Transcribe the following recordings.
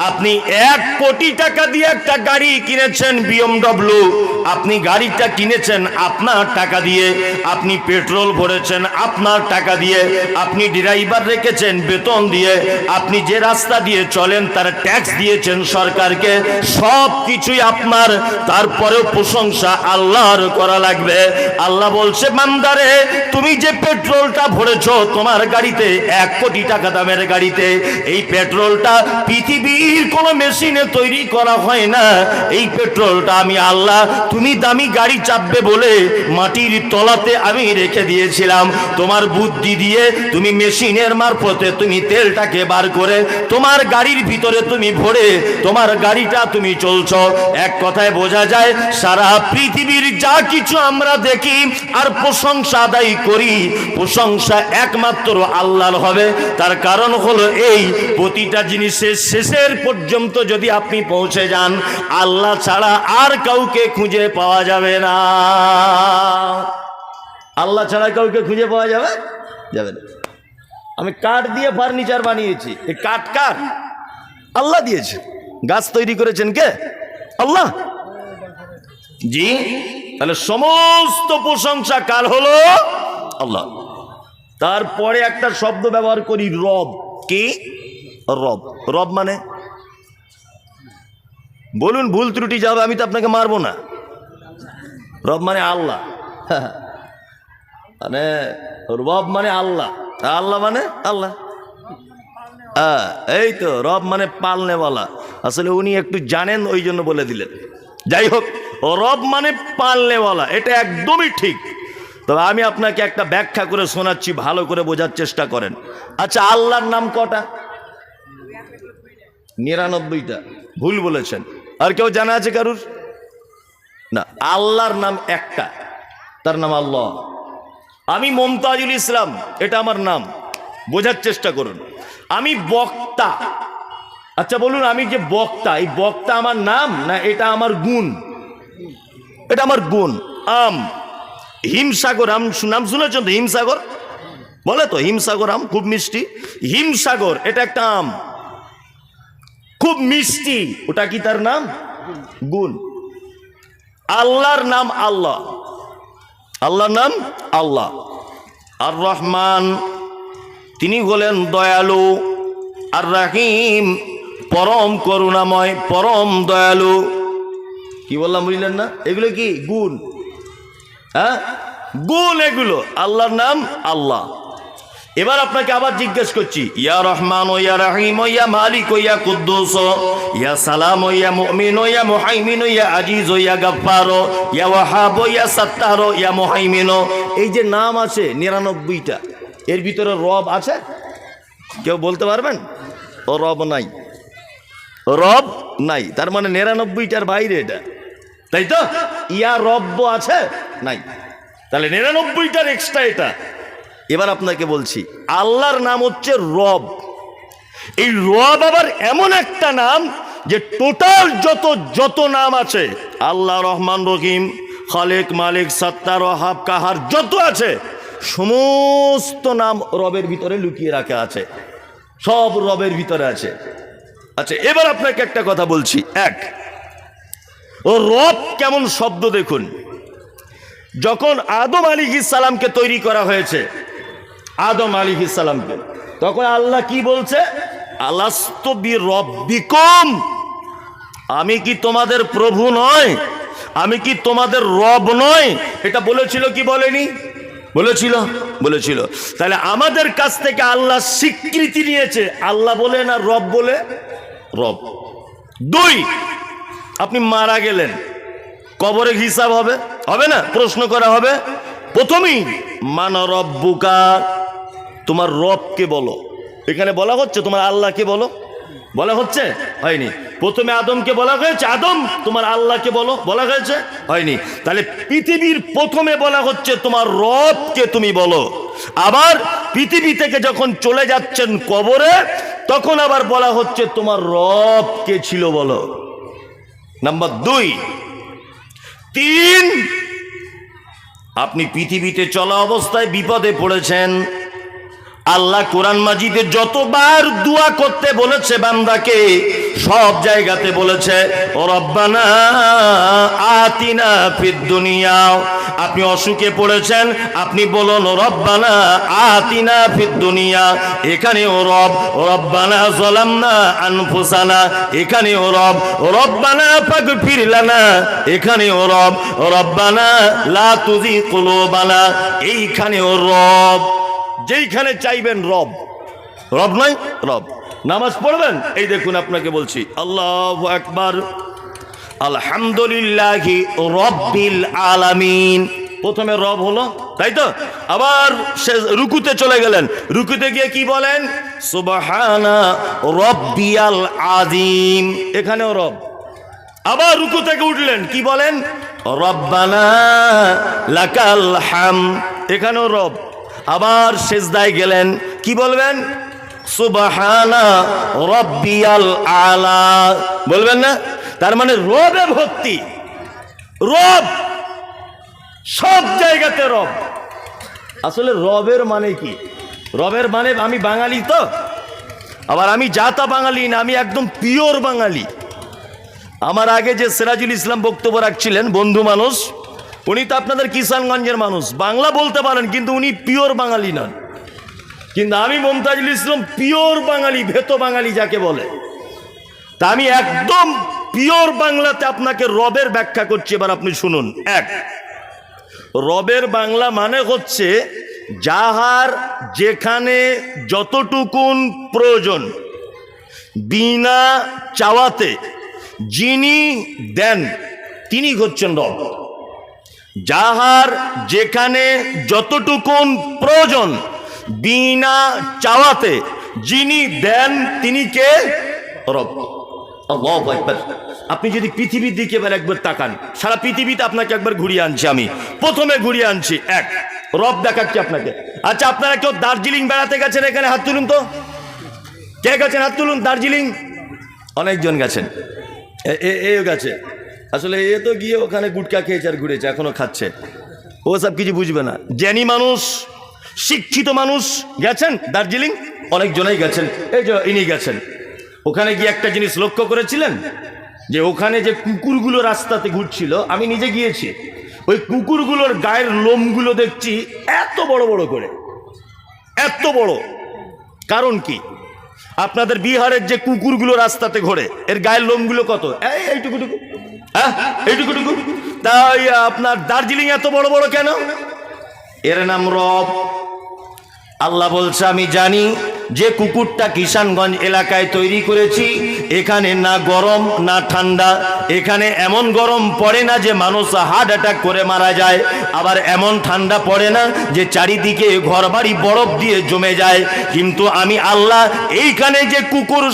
আপনি 1 কোটি টাকা দিয়ে একটা গাড়ি কিনেছেন BMW, আপনি গাড়িটা কিনেছেন আপনার টাকা দিয়ে, আপনি পেট্রোল ভরেছেন আপনার টাকা দিয়ে, আপনি ড্রাইভার রেখেছেন বেতন দিয়ে, আপনি যে রাস্তা দিয়ে চলেন তার ট্যাক্স দিয়েছেন সরকারকে, সব কিছুই আপনার। তারপরেও প্রশংসা আল্লাহর করা লাগবে। আল্লাহ বলছে, বান্দারে তুমি যে পেট্রোলটা ভরেছো তোমার গাড়িতে, 1 কোটি টাকা দামের গাড়িতে, এই পেট্রোলটা পৃথিবীর কোন মেশিনে তৈরি করা হয় না। এই পেট্রোলটা আমি আল্লাহ তুমি দামি গাড়ি চাপবে বলে মাটির তলাতে আমি রেখে দিয়েছিলাম। তোমার বুদ্ধি দিয়ে তুমি মেশিনের মারফতে তুমি তেলটাকে বার করে তোমার গাড়ির ভিতরে তুমি ভরে তোমার গাড়িটা তুমি চলছো। এক কথায় বোঝা যায় সারা পৃথিবীর যা কিছু আমরা দেখি আর প্রশংসা আদায় করি, প্রশংসা একমাত্র আল্লাহর হবে। তার কারণ হলো এই, প্রতিটা জিনিসের শেষের পর্যন্ত যদি আপনি পৌঁছে যান, আল্লাহ ছাড়া আর কাউকে খুঁজে পাওয়া যাবে না। আল্লাহ ছাড়া কাউকে খুঁজে পাওয়া যাবে যাবে না। আমি কাঠ দিয়ে ফার্নিচার বানিয়েছি, এই কাঠ কার? আল্লাহ দিয়েছে। গাছ তৈরি করেছেন কে? আল্লাহ। জি, তাহলে সমস্ত প্রশংসা কার হলো? আল্লাহ। তারপরে একটা শব্দ ব্যবহার করি, রব। কি রব? রব মানে বলুন, ভুল ত্রুটি যাবে, আমি তো আপনাকে মারবো না। রব মানে আল্লাহ, মানে রব মানে আল্লাহ, আল্লাহ মানে আল্লাহ। এই তো রব মানে পালনেওয়ালা। আসলে উনি একটু জানেন ওই জন্য বলে দিলেন। যাই হোক, রব মানে পালনেওয়ালা, এটা একদমই ঠিক। তবে আমি আপনাকে একটা ব্যাখ্যা করে শোনাচ্ছি, ভালো করে বোঝার চেষ্টা করেন। আচ্ছা, আল্লাহর নাম কটা? 99টা। ভুল বলেছেন। আর কেউ জানা আছে কারুর? না, আল্লাহর নাম একটা, তার নাম আল্লাহ। আমি মমতাজুল ইসলাম, এটা আমার নাম, বোঝার চেষ্টা করুন। আমি বক্তা। আচ্ছা বলুন, আমি যে বক্তা, এই বক্তা আমার নাম না এটা আমার গুণ? এটা আমার গুণ। আম, হিমসাগর আম নাম শুনেছেন তো? হিমসাগর বলে তো, হিমসাগর আম খুব মিষ্টি। হিমসাগর এটা একটা আম, খুব মিষ্টি, ওটা কি তার নাম? গুণ। আল্লাহর নাম আল্লাহ, আল্লাহর নাম আল্লাহ। আর রহমান, তিনি হলেন দয়ালু। আর রাহিম, পরম করুণাময়, পরম দয়ালু। কি বললাম বুঝলেন না? এগুলো কি গুণ? হ্যাঁ, গুণ এগুলো। আল্লাহর নাম আল্লাহ। এবার আপনাকে আবার জিজ্ঞেস করছি, ইয়া রহমান ও ইয়া রাহিম ও ইয়া মালিক ও ইয়া কুদ্দুস ও ইয়া সালাম ও ইয়া মুমিন ও ইয়া মুহাইমিন ও ইয়া আজিজ ও ইয়া গাফফার ও ইয়া ওয়াহাব ও ইয়া সাত্তার ও ইয়া মুহাইমিন, এই যে নাম আছে 99টা, এর ভিতরে রব আছে? কেউ বলতে পারবেন? ও রব নাই, রব নাই। তার মানে 99টার বাইরে এটা, তাই তো? ইয়া রব্ব আছে? নাই। তাহলে 99টার এক্সট্রা এটা। এবার আপনাকে বলছি, আল্লাহর নাম হচ্ছে রব। এই রব আবার এমন একটা নাম যে টোটাল যত নাম আছে, আল্লাহ, রহমান, রহিম, খালেক, মালিক, সত্তার, ওয়াহাব, কাহার, যত আছে সমস্ত নাম রবের ভিতরে লুকিয়ে রাখা আছে, সব রবের ভিতরে আছে। আচ্ছা, এবার আপনাকে একটা কথা বলছি। ও রব কেমন শব্দ দেখুন। যখন আদম আলাইহিস সালামকে তৈরি করা হয়েছে, আদম আলাইহিস সালামকে, তখন আল্লাহ কি বলছে? আলাস্তু বিরব্বিকুম, আমি কি তোমাদের প্রভু নয়? আমি কি তোমাদের রব নয়? এটা বলেছিল কি বলেনি? বলেছিল, বলেছিল। তাহলে আমাদের কাছ থেকে আল্লাহ স্বীকৃতি নিয়েছে, আল্লাহ বলে না রব বলে? রব। 2, আপনি মারা গেলেন, কবরে হিসাব হবে? হবে না? প্রশ্ন করা হবে। প্রথমেই মান রব্বুকা, তোমার রবকে বলো। এখানে বলা হচ্ছে তোমার আল্লাহকে বলো, বলা হচ্ছে? হয়নি। প্রথমে আদমকে বলা হয়েছে, আদম তোমার আল্লাহকে বলো, বলা হয়েছে? হয়নি। তাহলে পৃথিবীর প্রথমে বলা হচ্ছে তোমার রবকে তুমি বলো। আবার পৃথিবী থেকে যখন চলে যাচ্ছেন কবরে, তখন আবার বলা হচ্ছে তোমার রব কে ছিল বলো। নাম্বার 2। 3, আপনি পৃথিবীতে চলা অবস্থায় বিপদে পড়েছেন, আল্লাহ কোরআন মাজিদে যতবার দোয়া করতে বলেছে বান্দাকে, সব জায়গাতে বলেছে রব্বানা আতিনা ফিদ দুনিয়া। আপনি অসুখে পড়েছেন, আপনি বলুন রব্বানা আতিনা ফিদ দুনিয়া। এখানেও রব, রব্বানা যালামনা আনফুসানা। এখানেও রব, রব্বানা ফাগফির লানা। এখানেও রব, রব্বানা লা তুযিগ কুলুবানা। এইখানেও রব, যেইখানে চাইবেন রব। রব নয় রব। নামাজ পড়বেন, এই দেখুন আপনাকে বলছি আল্লাহু আকবার আলহামদুলিল্লাহি রাব্বিল আলামিন। প্রথমে রব হলো, তাই তো? আবার সে রুকুতে চলে গেলেন, রুকুতে গিয়ে কি বলেন? সুবহানা রাব্বিয়াল আযীম। এখানেও রব। আবার রুকু থেকে উঠলেন, কি বলেন? রব্বানা লাকাল হামদ। এখানেও রব। আবার সিজদায় গেলেন, কি বলবেন? সুবহানা রাব্বিয়াল আলা। বলবেন না? তার মানে রবে ভর্তি, রব সব জায়গাতে রব। আসলে রবের মানে কি? রবের মানে, আমি বাঙালি তো, আবার আমি জাতা বাঙালি না, আমি একদম পিওর বাঙালি। আমার আগে যে সিরাজুল ইসলাম বক্তব্য রাখছিলেন, বন্ধু মানুষ, উনি তো আপনাদের কিষানগঞ্জের মানুষ, বাংলা বলতে পারেন, কিন্তু উনি পিওর বাঙালি নন। কিন্তু আমি মমতাজুল ইসলাম পিওর বাঙালি, ভেতো বাঙালি যাকে বলে। তা আমি একদম পিওর বাংলাতে আপনাকে রবের ব্যাখ্যা করছি, এবার আপনি শুনুন। এক, রবের বাংলা মানে হচ্ছে যাহার যেখানে যতটুকুন প্রয়োজন বিনা চাওয়াতে যিনি দেন তিনি হচ্ছেন রব। যাহার যেখানে যতটুকুন প্রয়োজন বিনা চাওয়াতে যিনি দেন তিনি কে? রব। আল্লাহু আকবার। আপনি যদি পৃথিবীর দিকে এবার একবার তাকান, সারা পৃথিবীতে আপনাকে একবার ঘুরিয়ে আনছি, আমি প্রথমে ঘুরিয়ে আনছি। এক, রব দেখাচ্ছি আপনাকে। আচ্ছা, আপনারা কেউ দার্জিলিং বেড়াতে গেছেন? এখানে হাত তুলুন তো। কে গেছেন? হাত তুলুন। দার্জিলিং অনেকজন গেছেন, এ গেছে। আসলে এ তো গিয়ে ওখানে গুটকা খেয়েছে আর ঘুরেছে, এখনো খাচ্ছে। ও সব কিছু বুঝবে না। জ্ঞানী মানুষ, শিক্ষিত মানুষ গেছেন দার্জিলিং, অনেকজনেই গেছেন। এই যে ইনি গেছেন। ওখানে গিয়ে একটা জিনিস লক্ষ্য করেছিলেন যে ওখানে যে কুকুরগুলো রাস্তাতে ঘুরছিল, আমি নিজে গিয়েছি, ওই কুকুরগুলোর গায়ের লোমগুলো দেখছি এত বড় বড় করে, এত বড়। কারণ কি? আপনাদের বিহারের যে কুকুরগুলো রাস্তাতে ঘোরে, এর গায়ের লোমগুলো কত? এইটুকুটুকু, হ্যাঁ এইটুকুটুকু। তাই আপনার দার্জিলিং এত বড় বড় কেন? এর নাম রব। আল্লাহ বলছে আমি জানি যে কুকুরটা কিষানগঞ্জ এলাকায় তৈরি করেছি, এখানে না গরম না ঠান্ডা, এখানে এমন গরম পড়ে না যে মানুষ হার্ট অ্যাটাক করে মারা যায়, আবার এমন ঠান্ডা পড়ে না যে চারিদিকে ঘরবাড়ি বরফ দিয়ে জমে যায়। কিন্তু আমি আল্লাহ এইখানে যে কুকুর,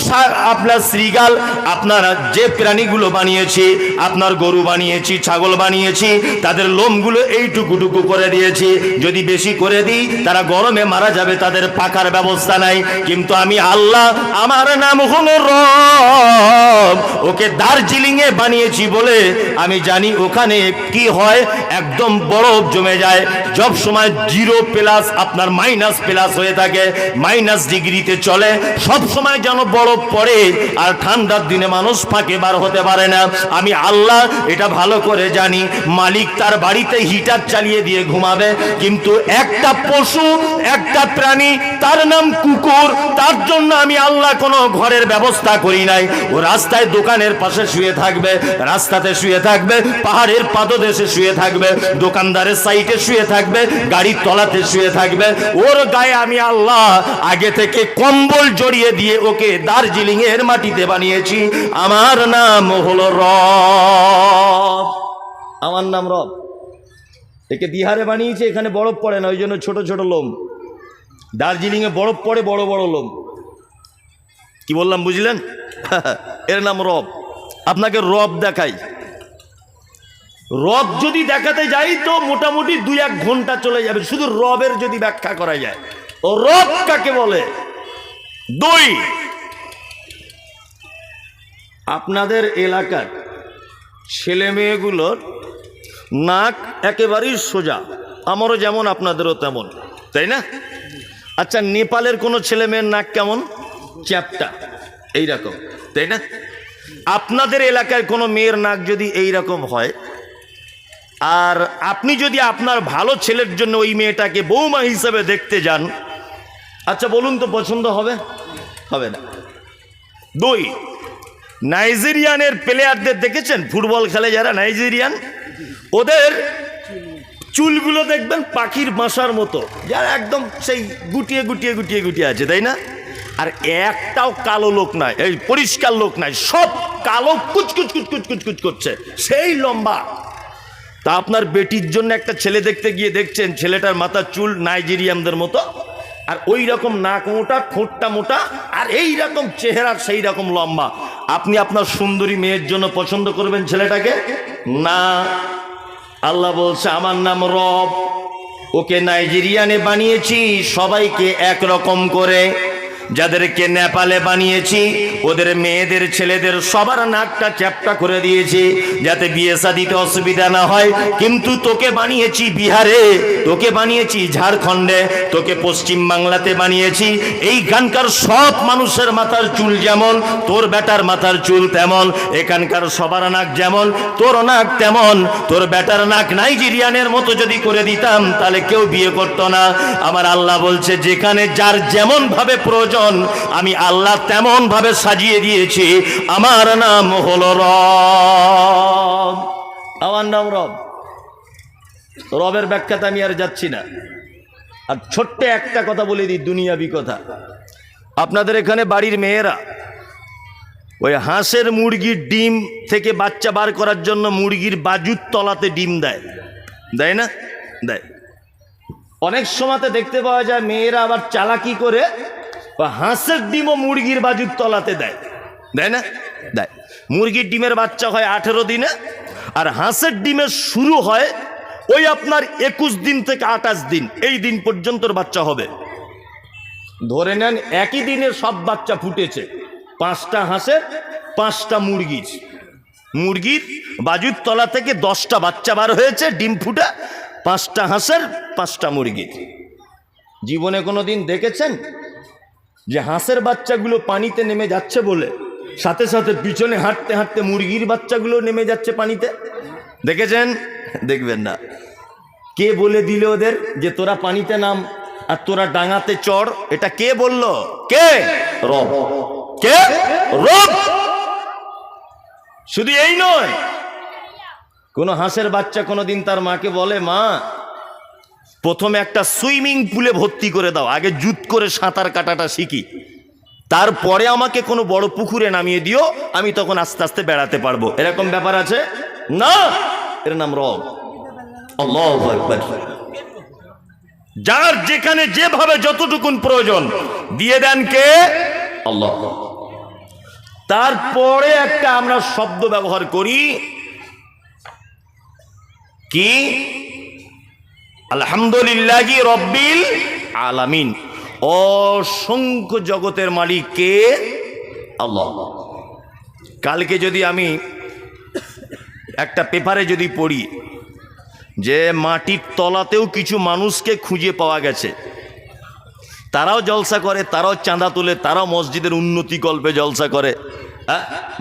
আপনার শ্রীগাল, আপনারা যে প্রাণীগুলো বানিয়েছি, আপনার গরু বানিয়েছি, ছাগল বানিয়েছি, তাদের লোমগুলো এইটুকুটুকু করে দিয়েছি। যদি বেশি করে দিই তারা গরমে মারা যাবে, তাদের পাখার ব্যবস্থা নাই। কিন্তু আমি আল্লাহ, আমার নাম হলো রব, ওকে দার্জিলিং এ বানিয়েছি বলে আমি জানি ওখানে কি হয়, একদম বরফ জমে যায়। সব সময় 0+ আপনার -+ হয়ে থাকে, -ডিগ্রিতে চলে, সব সময় যেন বরফ পড়ে, আর ঠান্ডার দিনে মানুষ ফাঁকে বার হতে পারে না। আমি আল্লাহ এটা ভালো করে জানি। মালিক তার বাড়িতে হিটার চালিয়ে দিয়ে ঘুমাবে, কিন্তু একটা পশু, একটা প্রাণী, তার নাম কুকুর, তার জন্য আমি আল্লাহ কোনো ঘরের ব্যবস্থা করি নাই। ও রাস্তায় দোকানের পাশে শুয়ে থাকবে, রাস্তাতে শুয়ে থাকবে, পাহাড়ের পাদদেশে শুয়ে থাকবে, দোকানদারের সাইডে শুয়ে থাকবে, গাড়ির তলাতে শুয়ে থাকবে। ওর গায়ে আমি আল্লাহ আগে থেকে কম্বল জড়িয়ে দিয়ে ওকে দার্জিলিং এর মাটিতে বানিয়েছি। আমার নাম হলো রব। আমার নাম রব। একে বিহারে বানিয়েছে, এখানে বরফ পড়ে না, ওই জন্য ছোট ছোট লোম। দার্জিলিংয়ে বরফ পড়ে, বড় বড় লোম। কি বললাম বুঝলেন? এর নাম রব। আপনাকে রব দেখাই। রব যদি দেখাতে যাই তো মোটামুটি 2-1 ঘন্টা চলে যাবে, শুধু রবের যদি ব্যাখ্যা করা যায়। ও রব কাকে বলে? 2, আপনাদের এলাকার ছেলে মেয়েগুলোর নাক একেবারেই সোজা, আমারও যেমন আপনাদেরও তেমন, তাই না? আচ্ছা, নেপালের কোনো ছেলে মেয়ের নাক কেমন? চ্যাপটা, এইরকম, তাই না? আপনাদের এলাকায় কোনো মেয়ের নাক যদি এইরকম হয়, আর আপনি যদি আপনার ভালো ছেলের জন্য ওই মেয়েটাকে বৌমা হিসেবে দেখতে যান, আচ্ছা বলুন তো পছন্দ হবে? হবে না। দুই, নাইজেরিয়ানের প্লেয়ারদের দেখেছেন? ফুটবল খেলে যারা নাইজেরিয়ান, ওদের চুলগুলো দেখবেন পাখির বাসার মতো, যারা একদম সেই গুটিয়ে গুটিয়ে গুটিয়ে গুটিয়ে আছে, তাই না? আর একটাও কালো লোক নাই, এই পরিষ্কার লোক নাই, সব কালো কুচকুচ কুচকুচ কুচকুচ করছে, সেই লম্বা। তা আপনার বেটির জন্য একটা ছেলে দেখতে গিয়ে দেখছেন ছেলেটার মাথার চুল নাইজেরিয়ানদের মতো, আর ওই রকম নাক মোটা, ঠোঁটটা মোটা, আর এই রকম চেহারা সেই রকম লম্বা। আপনি আপনার সুন্দরী মেয়ের জন্য পছন্দ করবেন ছেলেটাকে? না। আল্লাহ বলছে আমার নাম রব, ওকে নাইজেরিয়ানে বানিয়েছি সবাইকে একরকম করে, যাদেরকে নেপালে বানিয়েছি ওদের মেয়েদের ছেলেদের সবার নাকটা চ্যাপটা করে দিয়েছি যাতে বিয়ে শাদিতে অসুবিধা না হয়। কিন্তু তোকে বানিয়েছি বিহারে, তোকে বানিয়েছি ঝাড়খণ্ডে, তোকে পশ্চিম বাংলাতে বানিয়েছি। এইখানকার সব মানুষের মাথার চুল যেমন, তোর বেটার মাথার চুল তেমন, এখানকার সবার নাক যেমন তোর নাক তেমন। তোর বেটার নাক নাইজেরিয়ানের মতো যদি করে দিতাম তাহলে কেউ বিয়ে করতো না। আমার আল্লাহ বলছে যেখানে যার যেমন ভাবে প্রয়োজন আমি আল্লাহ তেমন ভাবে সাজিয়ে দিয়েছি। আমার নাম হলো রব, আমার নাম রব। রবের ব্যাখ্যাতে আমি আর যাচ্ছি না। আর ছোট্ট একটা কথা বলে দিই, দুনিয়াবি কথা। আপনাদের এখানে বাড়ির মেয়েরা ওই হাঁসের মুরগির ডিম থেকে বাচ্চা বার করার জন্য মুরগির বাজুর তলাতে ডিম দেয়, দেয় না? দেয়। অনেক সময়তে দেখতে পাওয়া যায় মেয়েরা আবার চালাকি করে হাঁসের ডিমও মুরগির বাজুর তলাতে দেয়, দেয় না? দেয়। মুরগির ডিমের বাচ্চা হয় 18 দিনে, আর হাঁসের ডিমের শুরু হয় ওই আপনার 21 দিন থেকে 28 দিন, এই দিন পর্যন্ত বাচ্চা হবে। ধরে নেন একই দিনে সব বাচ্চা ফুটেছে, 5টা হাঁসের 5টা মুরগির, মুরগির বাজুর তলা থেকে 10টা বাচ্চা বার হয়েছে ডিম ফুটা, 5টা হাঁসের 5টা মুরগির। জীবনে কোনো দিন দেখেছেন যে হাঁসের বাচ্চাগুলো পানিতে নেমে যাচ্ছে বলে সাথে সাথে পিছনে হাঁটতে হাঁটতে মুরগির বাচ্চাগুলো নেমে যাচ্ছে পানিতে? দেখেছেন? দেখবেন না। কে বলে দিল ওদের যে তোরা পানিতে নাম আর তোরা ডাঙাতে চড়? এটা কে বলল? কে? রব। কে? রব। শুধু এই নয়, কোন হাঁসের বাচ্চা কোনোদিন তার মাকে বলে মা প্রথমে একটা সুইমিং পুলে ভর্তি করে দাও, আগে জুত করে সাঁতার কাটাটা শিখি, তারপরে আমাকে কোনো বড় পুকুরে নামিয়ে দিও, আমি তখন আস্তে আস্তে বেড়াতে পারবো। এরকম ব্যাপার আছে না? এর নাম রব। আল্লাহু আকবার। যার যেখানে যেভাবে যতটুকুন প্রয়োজন দিয়ে দেন কে? আল্লাহ। তারপরে একটা আমরা শব্দ ব্যবহার করি কি? আলহামদুলিল্লাহি রব্বিল আলামিন। অসংখ্য জগতের মালিক কে? আল্লাহ। কালকে যদি আমি একটা পেপারে যদি পড়ি যে মাটির তলাতেও কিছু মানুষকে খুঁজে পাওয়া গেছে, তারাও জলসা করে, তারাও চাঁদা তোলে, তারাও মসজিদের উন্নতি কল্পে জলসা করে,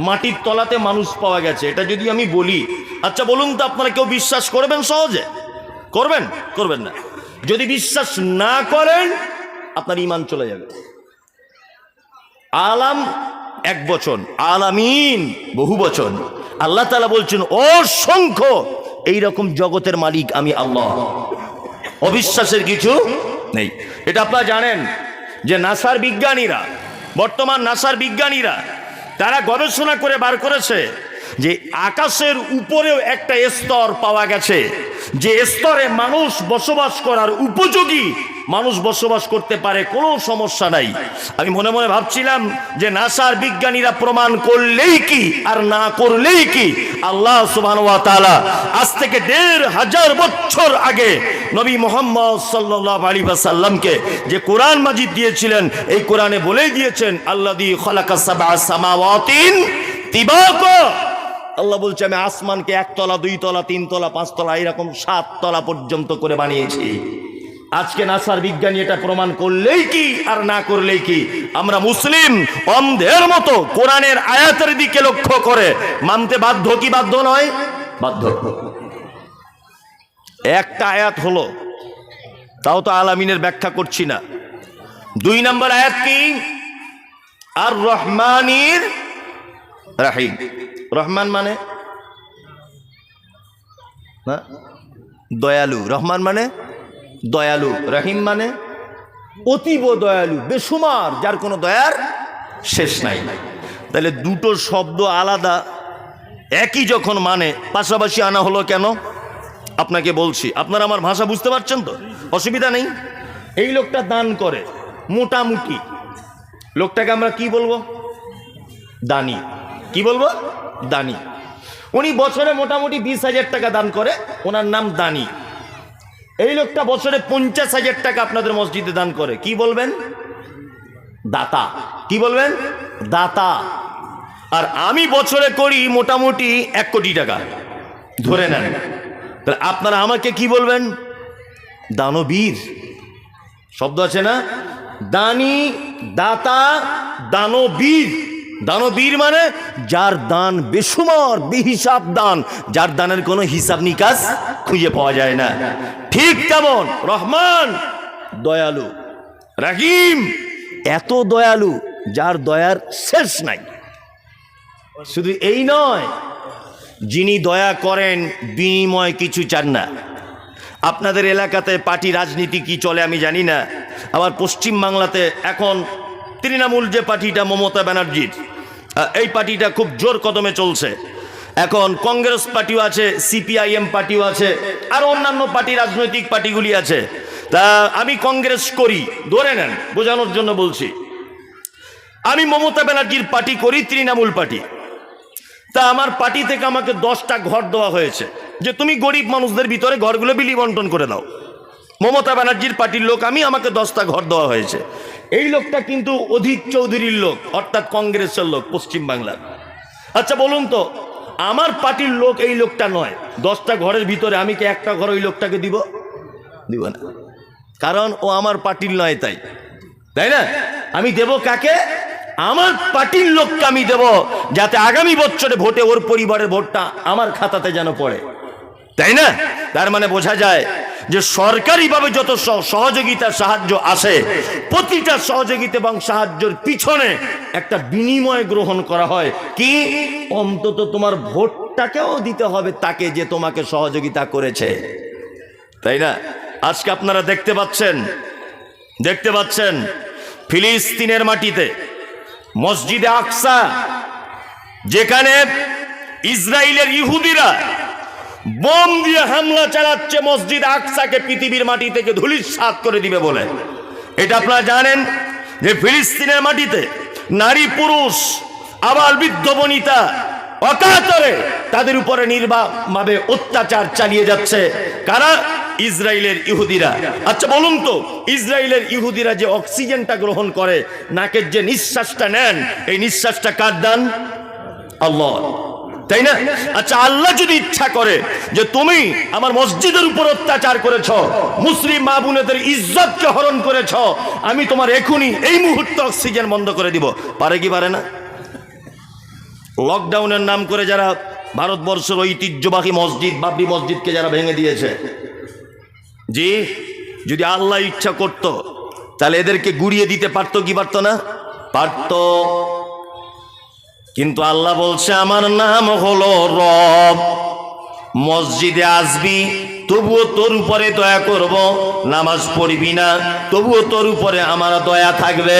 মাটির তলাতে মানুষ পাওয়া গেছে, এটা যদি আমি বলি, আচ্ছা বলুন তো আপনারা কেউ বিশ্বাস করবেন? সহজে করবেন? করবেন না। যদি বিশ্বাস না করেন আপনার ঈমান চলে যাবে। আলাম এক বচন, আলামিন বহু বচন। আল্লাহ তাআলা বলছেন অসংখ্য এইরকম জগতের মালিক আমি আল্লাহ। অবিশ্বাসের কিছু নেই। এটা আপনারা জানেন যে নাসার বিজ্ঞানীরা, বর্তমান নাসার বিজ্ঞানীরা তারা গবেষণা করে বার করেছে যে আকাশের উপরেও একটা স্তর পাওয়া গেছে, যে স্তরে মানুষ বসবাস করার উপযোগী, মানুষ বসবাস করতে পারে, কোনো সমস্যা নাই। আমি মনে মনে ভাবছিলাম যে নাসার বিজ্ঞানীরা প্রমাণ করলেই কি আর না করলেই কি, আল্লাহ সুবহানাহু ওয়া তাআলা আজ থেকে ১৫০০ বছর আগে নবী মুহাম্মদ সাল্লাল্লাহু আলাইহি ওয়াসাল্লামকে যে কোরআন মাজিদ দিয়েছিলেন, এই কোরআনে বলেই দিয়েছেন আল্লাযী খালাকাস সাবআ সামাওয়াতিন তিবাকা। আল্লাহ বলছে আমি আসমানকে 1 তলা 2 তলা 3 তলা 5 তলা এরকম 7 তলা পর্যন্ত করে বানিয়েছি। আজকে নাসার বিজ্ঞানী এটা প্রমাণ করলেই কি আর না করলেই কি, আমরা মুসলিম অন্ধের মতো কোরআনের আয়াতের দিকে লক্ষ্য করে মানতে বাধ্য কি বাধ্য নয়? বাধ্য। একটা আয়াত হলো, তাও তো আলামিনের ব্যাখ্যা করছি না। 2 নম্বর আয়াত কি? আর রহমানির রাহিম। রহমান মানে না দয়ালু, রহমান মানে দয়ালু, রহিম মানে অতীব দয়ালু, বেসুমার, যার কোনো দয়ার শেষ নাই। তাহলে দুটো শব্দ আলাদা, একই যখন মানে পাশাপাশি আনা হলো কেন? আপনাকে বলছি, আপনারা আমার ভাষা বুঝতে পারছেন তো? অসুবিধা নেই। এই লোকটা দান করে মোটামুটি, লোকটাকে আমরা কি বলবো? দানি। কি বলবো? দানি। উনি বছরে মোটামুটি 20,000 টাকা দান করে, ওনার নাম দানি। এই লোকটা বছরে 50,000 টাকা আপনাদের মসজিদে দান করে, কি বলবেন? দাতা। কি বলবেন? দাতা। আর আমি বছরে করি মোটামুটি 1 কোটি টাকা ধরে নেন, তাহলে আপনারা আমাকে কি বলবেন? দানবীর। শব্দ আছে না? দানি, দাতা, দানবীর। দানবীর মানে যার দান বেসুমার, বেহিসাব দান, যার দানের কোনো হিসাব নিকাশ খুঁজে পাওয়া যায় না। ঠিক তেমন রহমান দয়ালু, রাহিম এত দয়ালু যার দয়ার শেষ নাই। শুধু এই নয়, যিনি দয়া করেন বিনিময় কিছু চান না। আপনাদের এলাকাতে পার্টি রাজনীতি কি চলে আমি জানি না, আবার পশ্চিম বাংলাতে এখন তৃণমূল যে পার্টিটা মমতা ব্যানার্জির, এই পার্টিটা খুব জোর কদমে চলছে। এখন কংগ্রেস পার্টিও আছে, সিপিআইএম পার্টিও আছে, আর অন্যান্য পার্টি, রাজনৈতিক পার্টিগুলি আছে। তা আমি কংগ্রেস করি, ধরে নেন বোঝানোর জন্য বলছি। আমি মমতা ব্যানার্জির পার্টি করি, তৃণমূল পার্টি। তা আমার পার্টি থেকে আমাকে 10টা ঘর দেওয়া হয়েছে যে তুমি গরিব মানুষদের ভিতরে ঘরগুলো বিলি বন্টন করে দাও। মমতা ব্যানার্জির পার্টির লোক আমি, আমাকে 10টা ঘর দেওয়া হয়েছে। এই লোকটা কিন্তু অধীর চৌধুরীর লোক, অর্থাৎ কংগ্রেসের লোক পশ্চিম বাংলার। আচ্ছা বলুন তো, আমার পার্টির লোক এই লোকটা নয়, 10টা ঘরের ভিতরে আমি কি একটা ঘর ওই লোকটাকে দিব? দিব না, কারণ ও আমার পার্টির নয়। তাই না? আমি দেব কাকে? আমার পার্টির লোককে আমি দেব, যাতে আগামী বছরে ভোটে ওর পরিবারের ভোটটা আমার খাতাতে যেন পড়ে। তাই না? তার মানে বোঝা যায় যে সরকারিভাবে যত সহযোগিতা সাহায্য আসে, প্রতিটা সহযোগিতা এবং সাহায্যের পিছনে একটা বিনিময় গ্রহণ করা হয়। কি? অন্তত তোমার ভোটটাকেও দিতে হবে তাকে যে তোমাকে সহযোগিতা করেছে। তাই না? আজকে আপনারা দেখতে পাচ্ছেন ফিলিস্তিনের মাটিতে মসজিদে আকসা, যেখানে ইসরায়েলের ইহুদিরা বোম দিয়ে হামলা চালাচ্ছে মসজিদ আকসাকে পৃথিবীর মাটি থেকে ধূলিসাৎ করে দিবে বলে। এটা আপনারা জানেন যে ফিলিস্তিনের মাটিতে নারী পুরুষ আবাল বৃদ্ধ বনিতা অকাতরে তাদের উপরে নির্মমভাবে অত্যাচার চালিয়ে যাচ্ছে। কারা? ইসরায়েলের ইহুদিরা। আচ্ছা বলুন তো, ইসরায়েলের ইহুদিরা যে অক্সিজেনটা গ্রহণ করে, নাকের যে নিঃশ্বাসটা নেন, এই নিঃশ্বাসটা কার দান? আল্লাহ। তাই না? আচ্ছা আল্লাহ যদি ইচ্ছা করে যে তুমি আমার মসজিদের উপর অত্যাচার করেছ, মুসলিম মা বোনেদের ইজ্জতকে হরণ করেছ, আমি তোমার এখনই এই মুহূর্তে অক্সিজেন বন্ধ করে দিব। পারে কি পারে না? লকডাউনের নাম করে যারা ভারতবর্ষের ঐতিহ্যবাহী মসজিদ, বাবরি মসজিদকে যারা ভেঙে দিয়েছে, জি, যদি আল্লাহ ইচ্ছা করত তাহলে এদেরকে গুড়িয়ে দিতে পারতো কি পারতো না? পারত। কিন্তু আল্লাহ বলছে আমার নাম হলো রব, মসজিদে আসবি তবুও তোর উপরে দয়া করব, নামাজ পড়বি না তবুও তোর উপরে আমার দয়া থাকবে,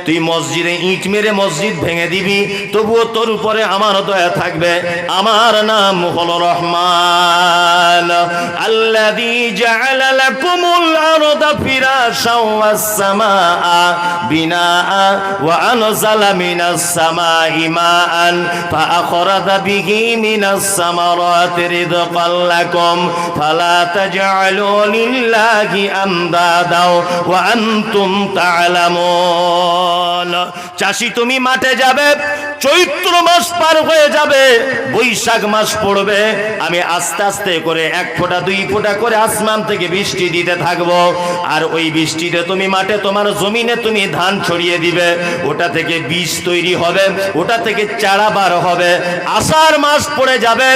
তুই মসজিদে ইট মেরে মসজিদ ভেঙে দিবি তবুও তোর উপরে আমার দয়া থাকবে। আমার নাম হলো রহমান। আল্লাযী জাআলা লাকুমুল আরদা ফিরাশাও ওয়াস সামাআ বিনাআ ওয়া আনজালা মিনাস সামাই মাআন ফাআখরাজা বিহি মিনাস সামারাতি রিজকাল লাকুম ফালা তাজআলু লিল্লাহি আমদাদা ওয়া আনতুম তা'লামুন। চাষি তুমি মাঠে যাবে, চৈত্র মাস পার হয়ে যাবে, বৈশাখ মাস পড়বে, আমি আস্তে আস্তে করে 1 ফোঁটা 2 ফোঁটা করে আসমান থেকে বৃষ্টি দিতে থাকবো। আর ওই বৃষ্টিতে তুমি মাঠে তোমার জমিনে তুমি ধান ছড়িয়ে দিবে, ওটা থেকে বীজ তৈরি হবে, ওটা থেকে চারা বার হবে। আষাঢ় মাস পড়ে যাবে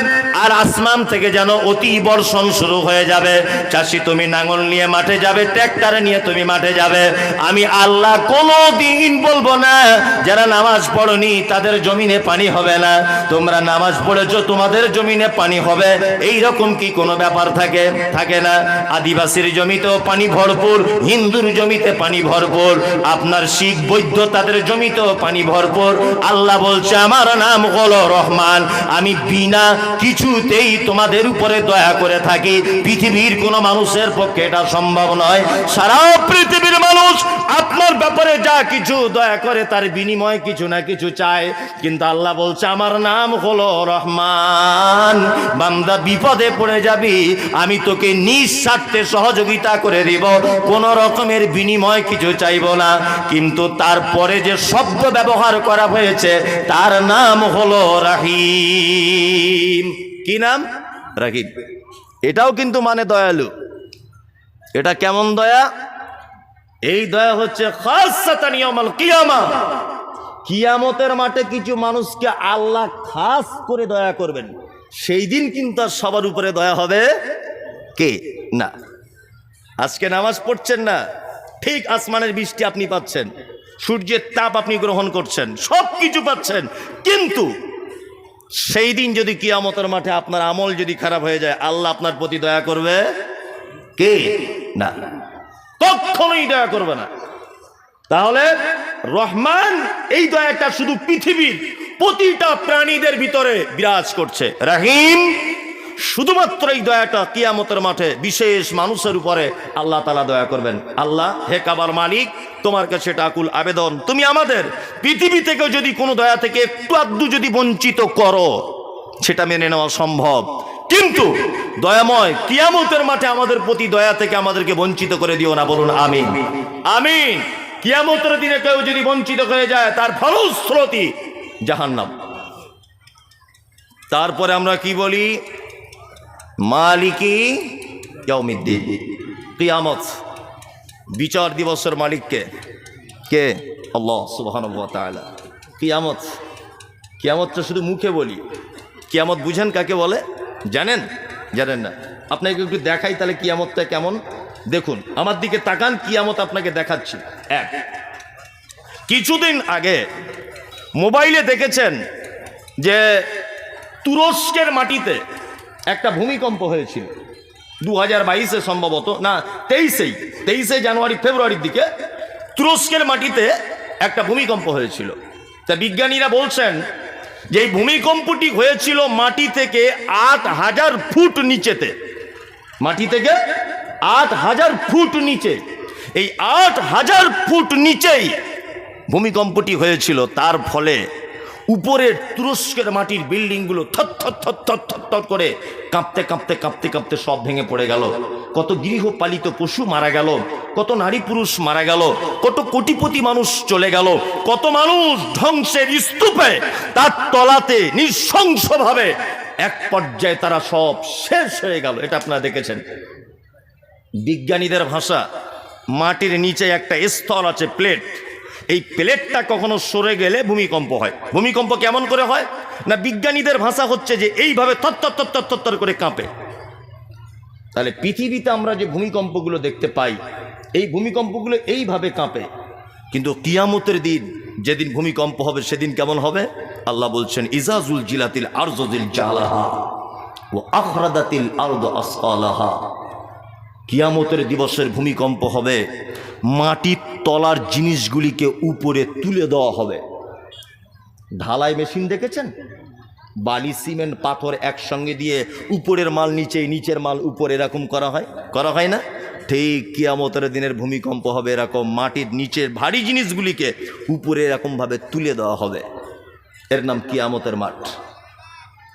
আর আসমান থেকে যেন অতি বর্ষণ শুরু হয়ে যাবে। চাষি তুমি নাঙল নিয়ে মাঠে যাবে, ট্র্যাক্টর নিয়ে তুমি মাঠে যাবে। আমি আল্লাহ কোনোদিন বলবো না যারা নামাজ পড়নি তাদের জমিনে পানি হবে না, তোমরা নামাজ পড়েছো তোমাদের জমিনে পানি হবে। এই রকম কি কোনো ব্যাপার থাকে না? আদিবাসীর জমিতেও পানি ভরপুর, হিন্দুর জমিতে পানি ভরপুর, আপনার শিখ বৌদ্ধ তাদের জমিতেও পানি ভরপুর। আল্লাহ বলছে আমার নাম হলো রহমান, আমি বিনা কিছুতেই তোমাদের উপরে দয়া করে থাকি। পৃথিবীর কোনো মানুষের পক্ষে এটা সম্ভব নয়। সারা পৃথিবীর মানুষ আপনার ব্যাপারে যা কিছু দয়া করে তার বিনিময়ে কিছু না কিছু চায়, কিন্তু আল্লাহ বলছে আমার নাম হলো রহমান। বান্দা বিপদে পড়ে যাবি, আমি তোকে নিঃস্বার্থে সহযোগিতা করে দিব, কোন রকমের বিনিময় কিছু চাইব না। কিন্তু তারপরে যে শব্দ ব্যবহার করা হয়েছে তার নাম হলো রাহিম। কি নাম? রাহিম। এটাও কিন্তু মানে দয়ালু। এটা কেমন দয়া? এই দয়া হচ্ছে খাসসাতান ইয়াউমাল কিয়ামা, কিয়ামতের মাঠে কিছু মানুষকে আল্লাহ খাস করে দয়া করবেন। সেই দিন কিন্তু আর সবার উপরে দয়া হবে কে না। আজকে নামাজ পড়ছেন না, ঠিক আসমানের বৃষ্টি আপনি পাচ্ছেন, সূর্যের তাপ আপনি গ্রহণ করছেন, সব কিছু পাচ্ছেন, কিন্তু সেই দিন যদি কিয়ামতের মাঠে আপনার আমল যদি খারাপ হয়ে যায়, আল্লাহ আপনার প্রতি দয়া করবে কে না, কখনোই দয়া করবে না। তাহলে রহমান এই দয়াটা শুধু পৃথিবীর প্রতিটা প্রাণীদের ভিতরে বিরাজ করছে। রাহিম শুধুমাত্র এই দয়াটা কিয়ামতের মাঠে বিশেষ মানুষের উপরে আল্লাহ তাআলা দয়া করবেন। আল্লাহ হে কাবার মালিক, তোমার কাছে এটা আকুল আবেদন, তুমি আমাদের পৃথিবী থেকে যদি কোনো দয়া থেকে একটু আধটু যদি বঞ্চিত করো সেটা মেনে নেওয়া সম্ভব, কিন্তু দয়াময় কিয়ামতের মাঠে আমাদের প্রতি দয়া থেকে আমাদেরকে বঞ্চিত করে দিও না। বলুন আমিন। আমিন। কিয়ামতের দিনে কেউ যদি বঞ্চিত হয়ে যায় তার ফলশ্রুতি জাহান্নাম। তারপরে আমরা কি বলি? মালিকি ইয়াউমিদ্দিন, কিয়ামত, বিচার দিবসের মালিককে কে? আল্লাহ সুবহানাহু ওয়া তাআলা। কিয়ামত, কিয়ামতটা শুধু মুখে বলি, কিয়ামত বুঝেন কাকে বলে? জানেন? জানেন না? আপনাকে একটু দেখাই তাহলে কিয়ামতটা কেমন। দেখুন আমার দিকে তাকান, কিয়ামত আপনাকে দেখাচ্ছি। কিছুদিন আগে মোবাইলে দেখেছেন যে তুরস্কের মাটিতে একটা ভূমিকম্প হয়েছিল 2022-এ সম্ভবত, না 23 জানুয়ারি ফেব্রুয়ারির দিকে তুরস্কের মাটিতে একটা ভূমিকম্প হয়েছিল। তা বিজ্ঞানীরা বলছেন যে এই ভূমিকম্পটি হয়েছিল মাটি থেকে 8000 ফুট নিচেতে, মাটি থেকে 8000 ফুট নিচে। এই 8000 ফুট নিচেই ভূমিকম্পটি হয়েছিল। তার ফলে উপরের তুরস্কের মাটির বিল্ডিংগুলো থর করে কাঁপতে কাঁপতে কাঁপতে কাঁপতে সব ভেঙে পড়ে গেল। কত গৃহপালিত পশু মারা গেল, কত নারী পুরুষ মারা গেল, কত কোটিপতি মানুষ চলে গেল, কত মানুষ ধ্বংসের স্তূপে তার তলাতে নৃশংসভাবে এক পর্যায়ে তারা সব শেষ হয়ে গেল। এটা আপনারা দেখেছেন। বিজ্ঞানীদের ভাষা, মাটির নিচে একটা স্তর আছে, প্লেট, এই প্লেটটা কখনো সরে গেলে ভূমিকম্প হয়। ভূমিকম্প কেমন করে হয় না, বিজ্ঞানীদের ভাষা হচ্ছে যে এইভাবে থর করে কাঁপে। তাহলে পৃথিবীতে আমরা যে ভূমিকম্পগুলো দেখতে পাই, এই ভূমিকম্পগুলো এইভাবে কাঁপে, কিন্তু কিয়ামতের দিন যেদিন ভূমিকম্প হবে সেদিন কেমন হবে? আল্লাহ বলছেন ইজাজুল জিলাতিল আরজু জিলজালাহা ওয়া আখরাদাতিল আরদু আসকালাহা। কিয়ামতের দিবসের ভূমিকম্প হবে, মাটির তলার জিনিসগুলিকে উপরে তুলে দেওয়া হবে। ঢালাই মেশিন দেখেছেন? বালি সিমেন্ট পাথর একসঙ্গে দিয়ে উপরের মাল নিচে, নিচের মাল উপরে, এরকম করা হয় না? ঠিক কিয়ামতের দিনের ভূমিকম্প হবে এরকম, মাটির নিচের ভারী জিনিসগুলিকে উপরে এরকমভাবে তুলে দেওয়া হবে। এর নাম কিয়ামতের মাঠ।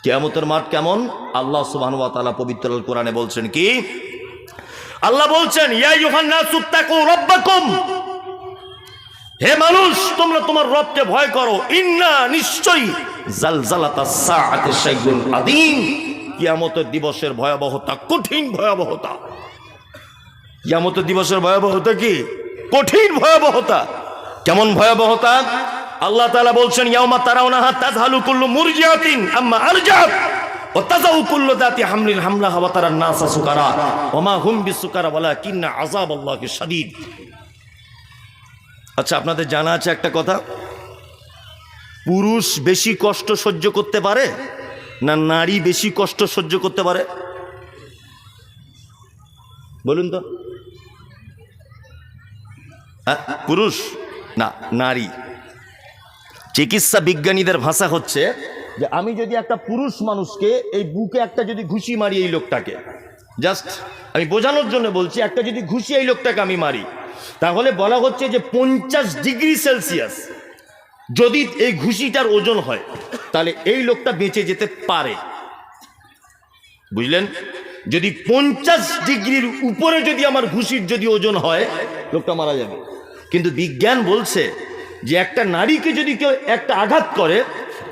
কিয়ামতের মাঠ কেমন? আল্লাহ সুবহানাহু ওয়া তাআলা পবিত্র আল কোরআনে বলছেন কি? আল্লাহ বলছেন ইয়া আইয়ুহান নাসু তাকু রাব্বাকুম, হে মানুষ, তোমরা তোমার রবকে ভয় করো। ইন্না, নিশ্চয়ই, জালজালাতাস সাআতি শাইউন আযীম, কিয়ামতের দিবসের ভয়াবহতা কঠিন ভয়াবহতা। কিয়ামতের দিবসের ভয়াবহতা কি? কঠিন ভয়াবহতা। কেমন ভয়াবহতা? আল্লাহ তাআলা বলছেন, ইয়াউমা তারাউনাহা তাযহালু কুল্লু মুরজিআতিন আম্মা আরজাত ওয়া তাযাউ কুল্লু যাতি হামলিন হামলাহা ওয়া তারান নাসা সুকারা ওয়া মা হুম বিসুকারা ওয়ালাকিন্না আযাবাল্লাহি শাদীদ। আচ্ছা, আপনাদের জানা আছে একটা কথা, পুরুষ বেশি কষ্ট সহ্য করতে পারে না নারী বেশি কষ্ট সহ্য করতে পারে? বলুন তো। পুরুষ না নারী? চিকিৎসা বিজ্ঞানীদের ভাষা হচ্ছে যে আমি যদি একটা পুরুষ মানুষকে এই বুকে একটা যদি ঘুষি মারি, এই লোকটাকে, জাস্ট আমি বোঝানোর জন্য বলছি, একটা যদি ঘুষি এই লোকটাকে আমি মারি, তাহলে বলা হচ্ছে যে 50 ডিগ্রি সেলসিয়াস যদি এই ঘুষিটার ওজন হয়, তাহলে এই লোকটা বেঁচে যেতে পারে। বুঝলেন? যদি 50 ডিগ্রির উপরে যদি আমার ঘুষির যদি ওজন হয়, লোকটা মারা যাবে। কিন্তু বিজ্ঞান বলছে যে একটা নারীকে যদি কেউ একটা আঘাত করে,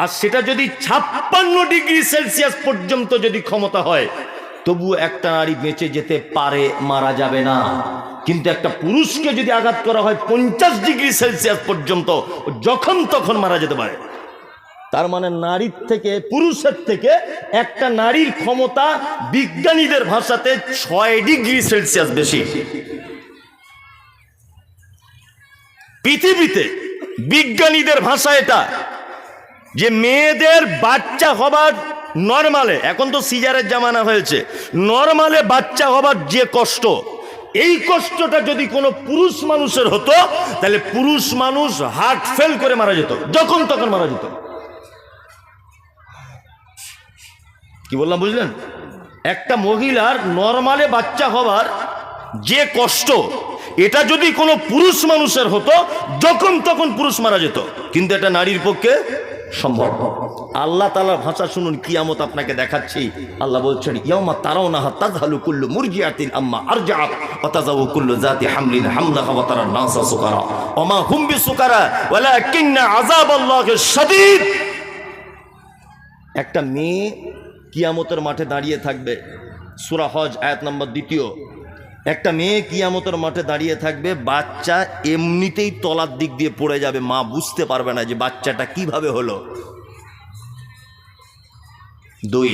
আর সেটা যদি 56 ডিগ্রি সেলসিয়াস পর্যন্ত যদি ক্ষমতা হয়, তবুও একটা নারী বেঁচে যেতে পারে, মারা যাবে না। কিন্তু একটা পুরুষকে যদি আঘাত করা হয় 50 ডিগ্রি সেলসিয়াস পর্যন্ত, যখন তখন মারা যেতে পারে। তার মানে নারীর থেকে, পুরুষের থেকে একটা নারীর ক্ষমতা বিজ্ঞানীদের ভাষাতে 6 ডিগ্রি সেলসিয়াস বেশি। পৃথিবীতে বিজ্ঞানীদের ভাষা এটা, যে মেয়েদের বাচ্চা হবার নরমালে, এখন তো সিজারের জামানা হয়েছে, নরমালে বাচ্চা হবার যে কষ্ট, এই কষ্টটা যদি কোনো পুরুষ মানুষের হতো, তাহলে পুরুষ মানুষ হার্ট ফেল করে মারা যেত, যখন তখন মারা যেত। কি বললাম বুঝলেন? একটা মহিলার নরমালে বাচ্চা হবার যে কষ্ট, এটা যদি কোনো পুরুষ মানুষের হতো, যখন তখন পুরুষ মারা যেত। কিন্তু এটা নারীর পক্ষে সম্ভব। আল্লাহ তাআলার ভাষা শুনুন, কিয়ামত আপনাকে দেখাচ্ছি। আল্লাহ বলছেন, ইয়াউমা তারাউনাহা তাযহালু কুল্লু মুরজিআতিন আম্মা আরজাআত ওয়া তাযাউ কুল্লু যাতি হামলিন হামলাহা ওয়া তারান নাসা সুকারা ওয়া মা হুম বিসুকারা ওয়ালাকিন্না আযাবাল্লাহি শাদীদ। একটা মেয়ে কিয়ামতের মাঠে দাঁড়িয়ে থাকবে, সূরা হজ আয়াত নম্বর 2। একটা মেয়ে কিয়ামতের মাঠে দাঁড়িয়ে থাকবে, বাচ্চা এমনিতেই তলার দিক দিয়ে পড়ে যাবে, মা বুঝতে পারবে না যে বাচ্চাটা কিভাবে হলো। 2,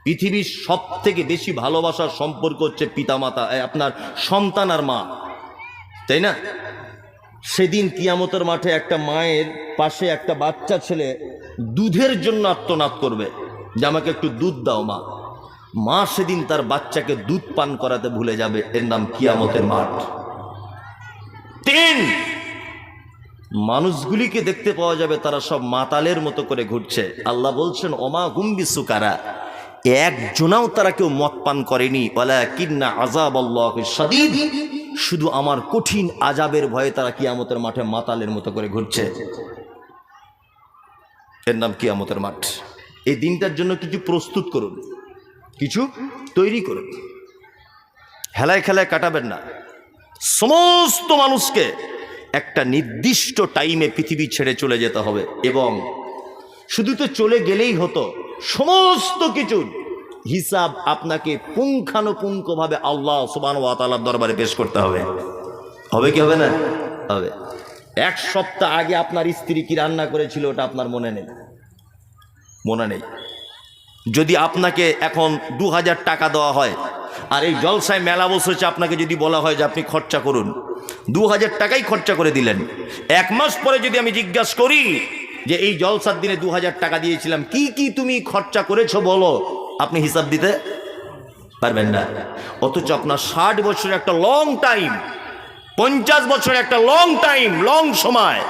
পৃথিবীর সব থেকে বেশি ভালোবাসার সম্পর্ক হচ্ছে পিতামাতা, আপনার সন্তান আর মা, তাই না? সেদিন কিয়ামতের মাঠে একটা মায়ের পাশে একটা বাচ্চা ছেলে দুধের জন্য আর্তনাদ করবে যে আমাকে একটু দুধ দাও মা। মা সেদিন তার বাচ্চাকে দুধ পান করাতে ভুলে যাবে। এর নাম কিয়ামতের মাঠ। 3, মানুষগুলিকে দেখতে পাওয়া যাবে তারা সব মাতালের মতো করে ঘুরছে। আল্লাহ বলছেন, ওমা হুম বিসুকারা, একজনাও তারা কেউ মদ পান করেনি, ওয়ালাকিন্না আযাবাল্লাহি শাদীদ, শুধু আমার কঠিন আযাবের ভয়ে তারা কিয়ামতের মাঠে মাতালের মতো করে ঘুরছে। এর নাম কিয়ামতের মাঠ। এই দিনটার জন্য কিছু প্রস্তুত করুন, কিছু তৈরি করুন, হেলায় খেলায় কাটাবেন না। সমস্ত মানুষকে একটা নির্দিষ্ট টাইমে পৃথিবী ছেড়ে চলে যেতে হবে, এবং শুধু তো চলে গেলেই হতো, সমস্ত কিছুর হিসাব আপনাকে পুঙ্খানুপুঙ্খভাবে আল্লাহ সুবহানাহু ওয়া তাআলার দরবারে পেশ করতে হবে। হবে কি হবে না? হবে। 1 সপ্তাহ আগে আপনার স্ত্রী কি রান্না করেছিল ওটা আপনার মনে নেই, মনে নেই। যদি আপনাকে এখন 2000 টাকা দেওয়া হয়, আর এই জলসায় মেলা বসেছে, আপনাকে যদি বলা হয় যে আপনি খরচা করুন, 2000 টাকাই খরচা করে দিলেন। 1 মাস পরে যদি আমি জিজ্ঞাসা করি যে এই জলসার দিনে 2000 টাকা দিয়েছিলাম, কি কি তুমি খরচা করেছো বলো, আপনি হিসাব দিতে পারবেন না। অথচ আপনার 60 বছরের একটা লং টাইম, 50 বছরের একটা লং টাইম, লং সময়,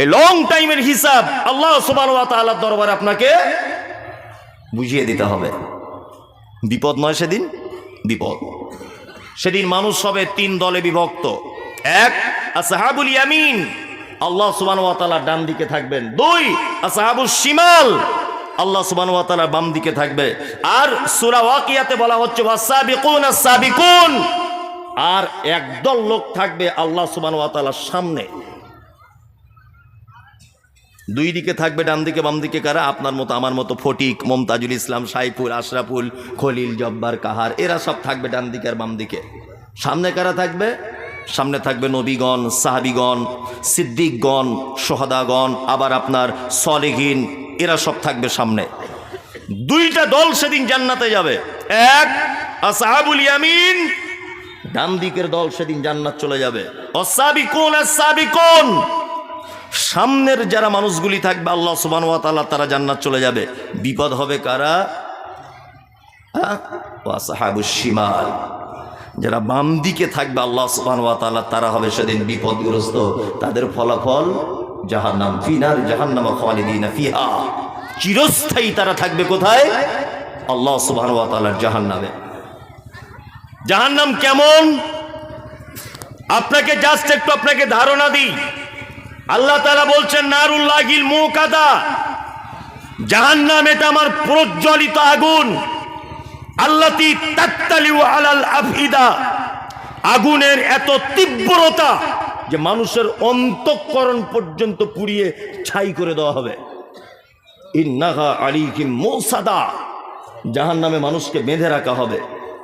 এই লং টাইমের হিসাব আল্লাহ সুবহানাহু ওয়া তাআলার দরবারে আপনাকে বুঝিয়ে দিতে হবে। বিপদ নয় সেদিন, বিপদ। সেদিন মানুষ হবে 3 দলে বিভক্ত। 1, আসহাবুল ইয়ামিন, আল্লাহ সুবহানাহু ওয়া তাআলা ডান দিকে থাকবেন। 2, আসহাবুস শিমাল, আল্লাহ সুবহানাহু ওয়া তাআলা বাম দিকে থাকবে। আর সূরা ওয়াকিয়াতে বলা হচ্ছে ওয়াসাবিকুনাস সাবিকুন, আর একদল লোক থাকবে আল্লাহ সুবহানাহু ওয়া তাআলার সামনে। দুই দিকে থাকবে, ডান দিকে বাম দিকে কারা? আপনার মতো আমার মতো ফটিক, মমতাজুল ইসলাম, সাইফুল, আশরাফুল, খলিল, জব্বার, কাহার, এরা সব থাকবে ডান দিকে আর বাম দিকে। সামনে কারা থাকবে? সামনে থাকবে নবীগণ, সাহাবিগণ, সিদ্দিকগণ, সোহাদাগণ, আবার আপনার সলিহিন, এরা সব থাকবে সামনে। দুইটা দল সেদিন জান্নাতে যাবে। এক আসহাবুল ইয়ামিন, ডান দিকের দল সেদিন জান্নাত চলে যাবে। অসাবিকুন আস-সাবিকুন, সামনের যারা মানুষগুলি থাকবে আল্লাহ সুবহানাহু ওয়া তাআলা তারা জান্নাত চলে যাবে। বিপদ হবে কারা? আসহাবুশ শিমাল, যারা বাম দিকে থাকবে আল্লাহ সুবহানাহু ওয়া তাআলা তারা হবে সেদিন বিপদগ্রস্ত। তাদের ফলাফল জাহান্নাম, ফি নার জাহান্নাম খালিদিনা ফিহা, চিরস্থায়ী তারা থাকবে কোথায়? আল্লাহ সুবহানাহু ওয়া তাআলার জাহান্নামে। জাহান্নাম কেমন আপনাকে জাস্ট একটু আপনাকে ধারণা দিই। আল্লাহ তাআলা বলছেন নারুল্লাহিল মুকাদা, জাহান্নাম এটা আমার প্রজ্বলিত আগুন। আল্লাতী তাত্তালিউ আলাল আফইদা, আগুনের এত তীব্রতা যে মানুষের অন্তঃকরণ পর্যন্ত পুড়িয়ে ছাই করে দেওয়া হবে। ইন্নাহা আলাইহিম মুসাদা, জাহান্নামে মানুষকে বেঁধে রাখা হবে।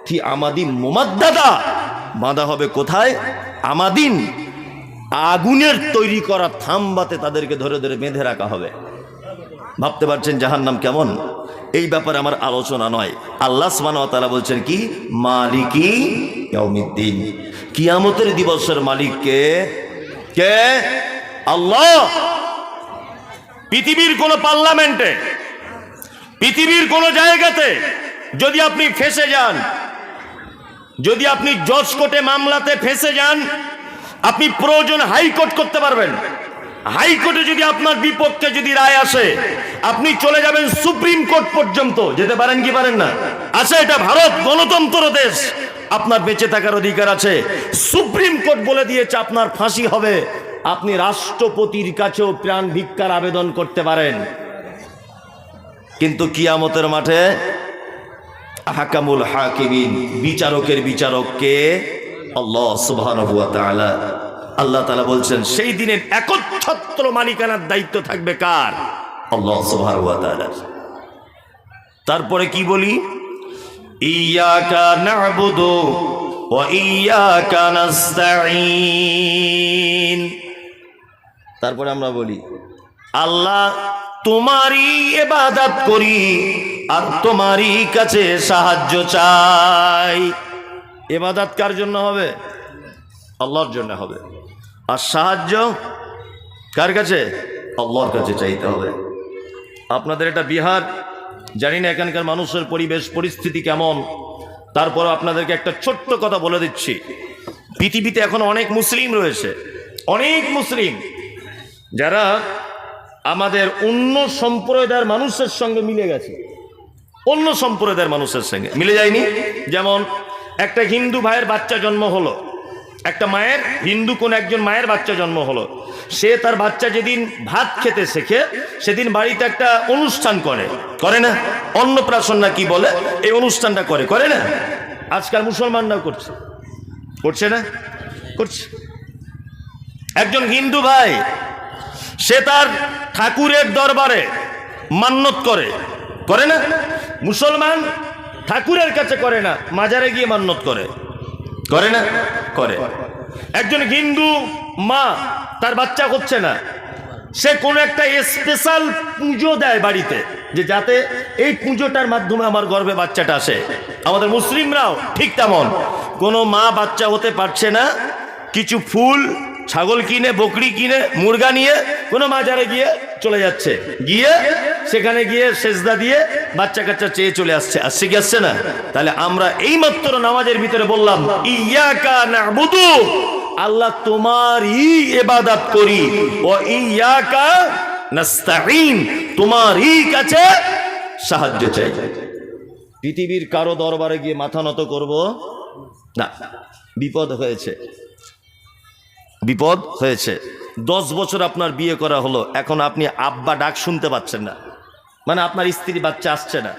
ফি আমাদিন মুমাদ্দাদা, বাঁধা হবে কোথায়? আমাদিন, আগুনের তৈরি করা থাম্বাতে তাদেরকে ধরে ধরে বেঁধে রাখা হবে। ভাবতে পারছেন জাহান্নাম কেমন? এই ব্যাপারে আমার আলোচনা নয়। আল্লাহ সুবহানাহু ওয়া তাআলা বলছেন কি? মালিকি ইয়াউমিদ্দিন, কিয়ামতের দিবসের মালিক কে? কে? আল্লাহ। পৃথিবীর কোন পার্লামেন্টে, পৃথিবীর কোন জায়গাতে যদি আপনি ফেঁসে যান, যদি আপনি জজ কোর্টে মামলাতে ফেঁসে যান, আপনি প্রয়োজন হাইকোর্ট করতে পারবেন। হাইকোর্টে যদি আপনার বিপক্ষে যদি রায় আসে, আপনি চলে যাবেন সুপ্রিম কোর্ট পর্যন্ত। যেতে পারেন কি পারেন না? আচ্ছা, এটা ভারত গণতন্ত্র দেশ, আপনার বেঁচে থাকার অধিকার আছে। সুপ্রিম কোর্ট বলে দিয়েছে আপনার ফাঁসি হবে, আপনি রাষ্ট্রপতির কাছেও প্রাণ ভিক্ষার আবেদন করতে পারেন। কিন্তু কিয়ামতের মাঠে হাকামুল হাকিমিন, বিচারকের বিচারক কে? আল্লাহ সুবহানাহু ওয়া তাআলা। আল্লাহ তাআলা বলছেন সেই দিনের একচ্ছত্র মালিকানার দায়িত্ব থাকবে কার? আল্লাহ সুবহানাহু ওয়া তাআলা। তারপরে কি বলি? ইয়াকা না'বুদু ওয়া ইয়াকা নাস্তাঈন। তারপরে আমরা বলি আল্লাহ তোমারই ইবাদত করি আর তোমারই কাছে সাহায্য চাই। ইবাদত কার জন্য হবে? আল্লাহর জন্য হবে। আর সাহায্য কার কাছে? আল্লাহর কাছে চাইতে হবে। আপনাদের এটা বিহার, জানি না এখানকার মানুষের পরিবেশ পরিস্থিতি কেমন, তারপর আপনাদেরকে একটা ছোট্ট কথা বলে দিচ্ছি। পৃথিবীতে এখন অনেক মুসলিম রয়েছে, অনেক মুসলিম যারা আমাদের অন্য সম্প্রদায়ের মানুষের সঙ্গে মিলে গেছে, অন্য সম্প্রদায়ের মানুষের সঙ্গে মিলে যায়নি। যেমন একটা হিন্দু ভাইয়ের বাচ্চা জন্ম হলো, একটা মায়ের, হিন্দু কোন একজন মায়ের বাচ্চা জন্ম হলো, সে তার বাচ্চা যেদিন ভাত খেতে শেখে সেদিন বাড়িতে একটা অনুষ্ঠান করে, করে না? অন্নপ্রাশন না কি বলে, এই অনুষ্ঠানটা করে, করে না? আজকাল মুসলমানরাও করছে, করছে না? করছে। একজন হিন্দু ভাই সে তার ঠাকুরের দরবারে মান্যত করে, করে না? মুসলমান ঠাকুরের কাছে করে না, মাজারে গিয়ে মান্যত করে, করে না? করে। একজন হিন্দু মা তার বাচ্চা হচ্ছে না, সে কোনো একটা স্পেশাল পুজো দেয় বাড়িতে, যে যাতে এই পুজোটার মাধ্যমে আমার গর্ভে বাচ্চাটা আসে। আমাদের মুসলিমরাও ঠিক তেমন, কোনো মা বাচ্চা হতে পারছে না, কিছু ফুল, ছাগল কিনে, বকরি কিনে, মুরগা নিয়ে কোনো মাজারে গিয়ে চলে যাচ্ছে, গিয়ে সেখানে গিয়ে সেজদা দিয়ে বাচ্চা কাচ্চা চেয়ে চলে আসছে। আসছে কি আসছে না? তাহলে আমরা এই মাত্র নামাজের ভিতরে বললাম ইয়াকা না'বুদু, আল্লাহ তোমারই ইবাদত করি, ও ইয়াকা নাস্তাঈন, তোমারই কাছে সাহায্য চাই। পৃথিবীর কারো দরবারে গিয়ে মাথা নত করব না। বিপদ হয়েছে, বিপদ হয়েছে। 10 বছর আপনার বিয়ে করা হলো, এখন আপনি আব্বা ডাক শুনতে পাচ্ছেন না, মানে আপনার স্ত্রী বাচ্চা আসছে না।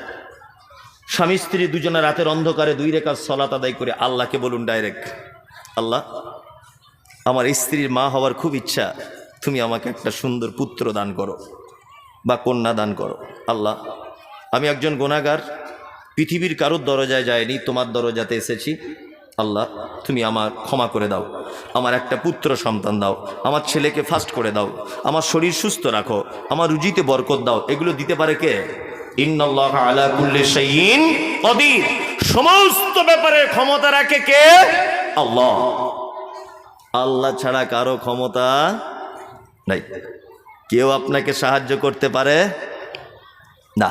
স্বামী স্ত্রী দুজনে রাতের অন্ধকারে 2 রাকাত সালাত আদায় করে আল্লাহকে বলুন ডাইরেক্ট, আল্লাহ, আমার স্ত্রীর মা হওয়ার খুব ইচ্ছা, তুমি আমাকে একটা সুন্দর পুত্র দান করো বা কন্যা দান করো। আল্লাহ, আমি একজন গুনাহগার, পৃথিবীর কারোর দরজায় যায়নি, তোমার দরজাতে এসেছি। আল্লাহ, তুমি আমার ক্ষমা করে দাও, আমার একটা পুত্র সন্তান দাও, আমার ছেলেকে ফাস্ট করে দাও, আমার শরীর সুস্থ রাখো, আমার রুজিতে বরকত দাও। এগুলো দিতে পারে কে? ইন্নাল্লাহা আলা কুল্লি শাইইন কাদির। সমস্ত ব্যাপারে ক্ষমতা রাখে কে? আল্লাহ। আল্লাহ ছাড়া কারো ক্ষমতা নাই। কেউ আপনাকে সাহায্য করতে পারে না।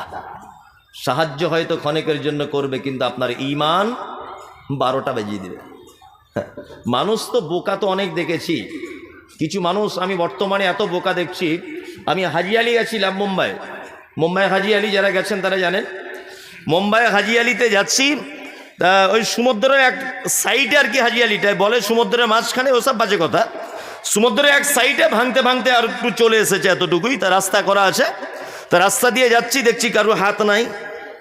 সাহায্য হয়তো ক্ষণিকের জন্য করবে, কিন্তু আপনার ঈমান 12টা বাজিয়ে দেবে। মানুষ তো বোকা তো অনেক দেখেছি, কিছু মানুষ আমি বর্তমানে এত বোকা দেখছি। আমি হাজি আলি গেছিলাম মুম্বাই হাজি আলি, যারা গেছেন তারা জানেন। মুম্বাই হাজি আলিতে যাচ্ছি, তা ওই সমুদ্রের এক সাইডে আর কি হাজি আলিটায় বলে, সমুদ্রের মাঝখানে, ওসব বাজে কথা। সমুদ্রের এক সাইডে ভাঙতে ভাঙতে আর একটু চলে এসেছে, এতটুকুই তা রাস্তা করা আছে। তা রাস্তা দিয়ে যাচ্ছি, দেখছি কারোর হাত নাই,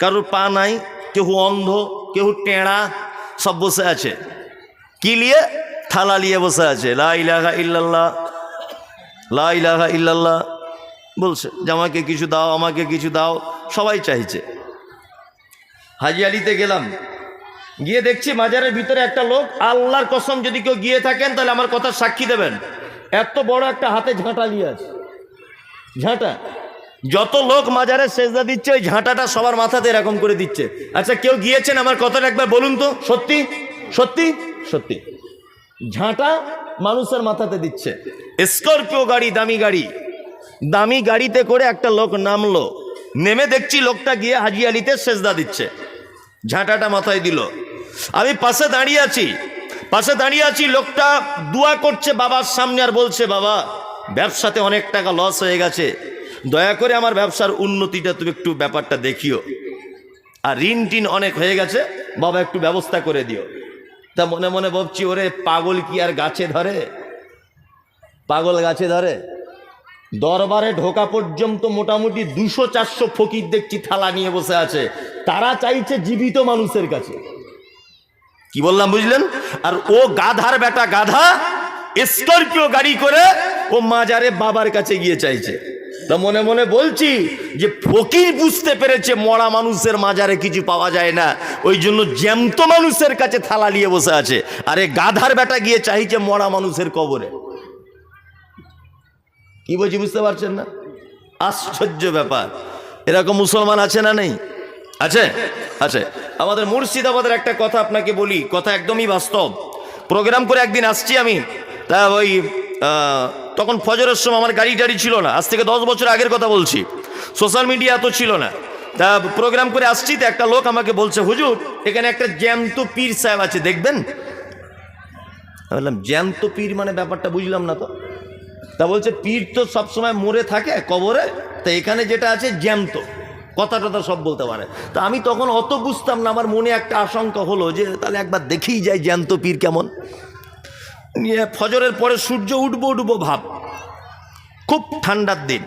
কারোর পা নাই, কেউ অন্ধ, কেউ টেঁড়া, সব বসে আছে। কি নিয়ে? থালা নিয়ে বসে আছে। লা ইলাহা ইল্লাল্লাহ, লা ইলাহা ইল্লাল্লাহ বলছে যে আমাকে কিছু দাও, আমাকে কিছু দাও, সবাই চাইছে। হাজি আলিতে গেলাম, গিয়ে দেখছি মাজারের ভিতরে একটা লোক, আল্লাহর কসম যদি কেউ গিয়ে থাকেন তাহলে আমার কথা সাক্ষী দেবেন, এত বড় একটা হাতে ঝাঁটা নিয়ে আছে। ঝাঁটা, যত লোক মাজারে সেজদা দিচ্ছে ওই ঝাঁটাটা সবার মাথাতে এরকম করে দিচ্ছে। আচ্ছা, কেউ গিয়েছেন আমার কথাটা একবার বলুন তো, সত্যি সত্যি সত্যি ঝাঁটা মানুষের মাথাতে দিচ্ছে। স্করপিও গাড়ি, দামি গাড়িতে করে একটা লোক নামলো, নেমে দেখছি লোকটা গিয়ে হাজি আলিতে সেজদা দিচ্ছে, ঝাঁটাটা মাথায় দিল। আমি পাশে দাঁড়িয়ে আছি, লোকটা দোয়া করছে বাবার সামনে আর বলছে, বাবা ব্যবসাতে অনেক টাকা লস হয়ে গেছে, দয়া করে আমার ব্যবসার উন্নতিটা তুমি একটু ব্যাপারটা দেখিও, আর ঋণ টিন অনেক হয়ে গেছে, বাবা একটু ব্যবস্থা করে দিও। তা মনে মনে ভাবছি, ওরে পাগল কি আর গাছে ধরে? পাগল গাছে ধরে? দরবারে ঢোকা পর্যন্ত মোটামুটি 200-400 ফকির দেখছি থালা নিয়ে বসে আছে, তারা চাইছে জীবিত মানুষের কাছে। কি বললাম বুঝলেন? আর ও গাধার বেটা গাধা, স্করপিও গাড়ি করে ও মাজারে বাবার কাছে গিয়ে চাইছে। তা মনে মনে বলছি যে ফকির বুঝতে পেরেছে মরা মানুষের মাজারে কিছু পাওয়া যায় না, ওই জন্য জ্যান্ত মানুষের কাছে থালা নিয়ে বসে আছে। আরে গাধার বেটা গিয়ে চাইছে মরা মানুষের কবরে। কি বলছি বুঝতে পারছেন না? আশ্চর্য ব্যাপার। এরকম মুসলমান আছে না নেই? আছে, আছে। আমাদের মুর্শিদাবাদের একটা কথা আপনাকে বলি, কথা একদমই বাস্তব। প্রোগ্রাম করে একদিন আসছি আমি, তা ওই তখন ফজরের সময়, আমার গাড়ি টাড়ি ছিল না, আজ থেকে 10 বছর আগের কথা বলছি, সোশ্যাল মিডিয়া এত ছিল না। তা প্রোগ্রাম করে আসছি, তো একটা লোক আমাকে বলছে, হুজুর এখানে একটা জ্যান্ত পীর সাহেব আছে, দেখবেন? বললাম জ্যান্ত পীর মানে ব্যাপারটা বুঝলাম না তো। তা বলছে পীর তো সবসময় মরে থাকে কবরে, তা এখানে যেটা আছে জ্যান্ত, কথা টথা সব বলতে পারে। তা আমি তখন অত বুঝতাম না, আমার মনে একটা আশঙ্কা হলো যে তাহলে একবার দেখেই যাই জ্যান্ত পীর কেমন। নিয়ে ফজরের পরে সূর্য উঠবো ভাব, খুব ঠান্ডার দিন।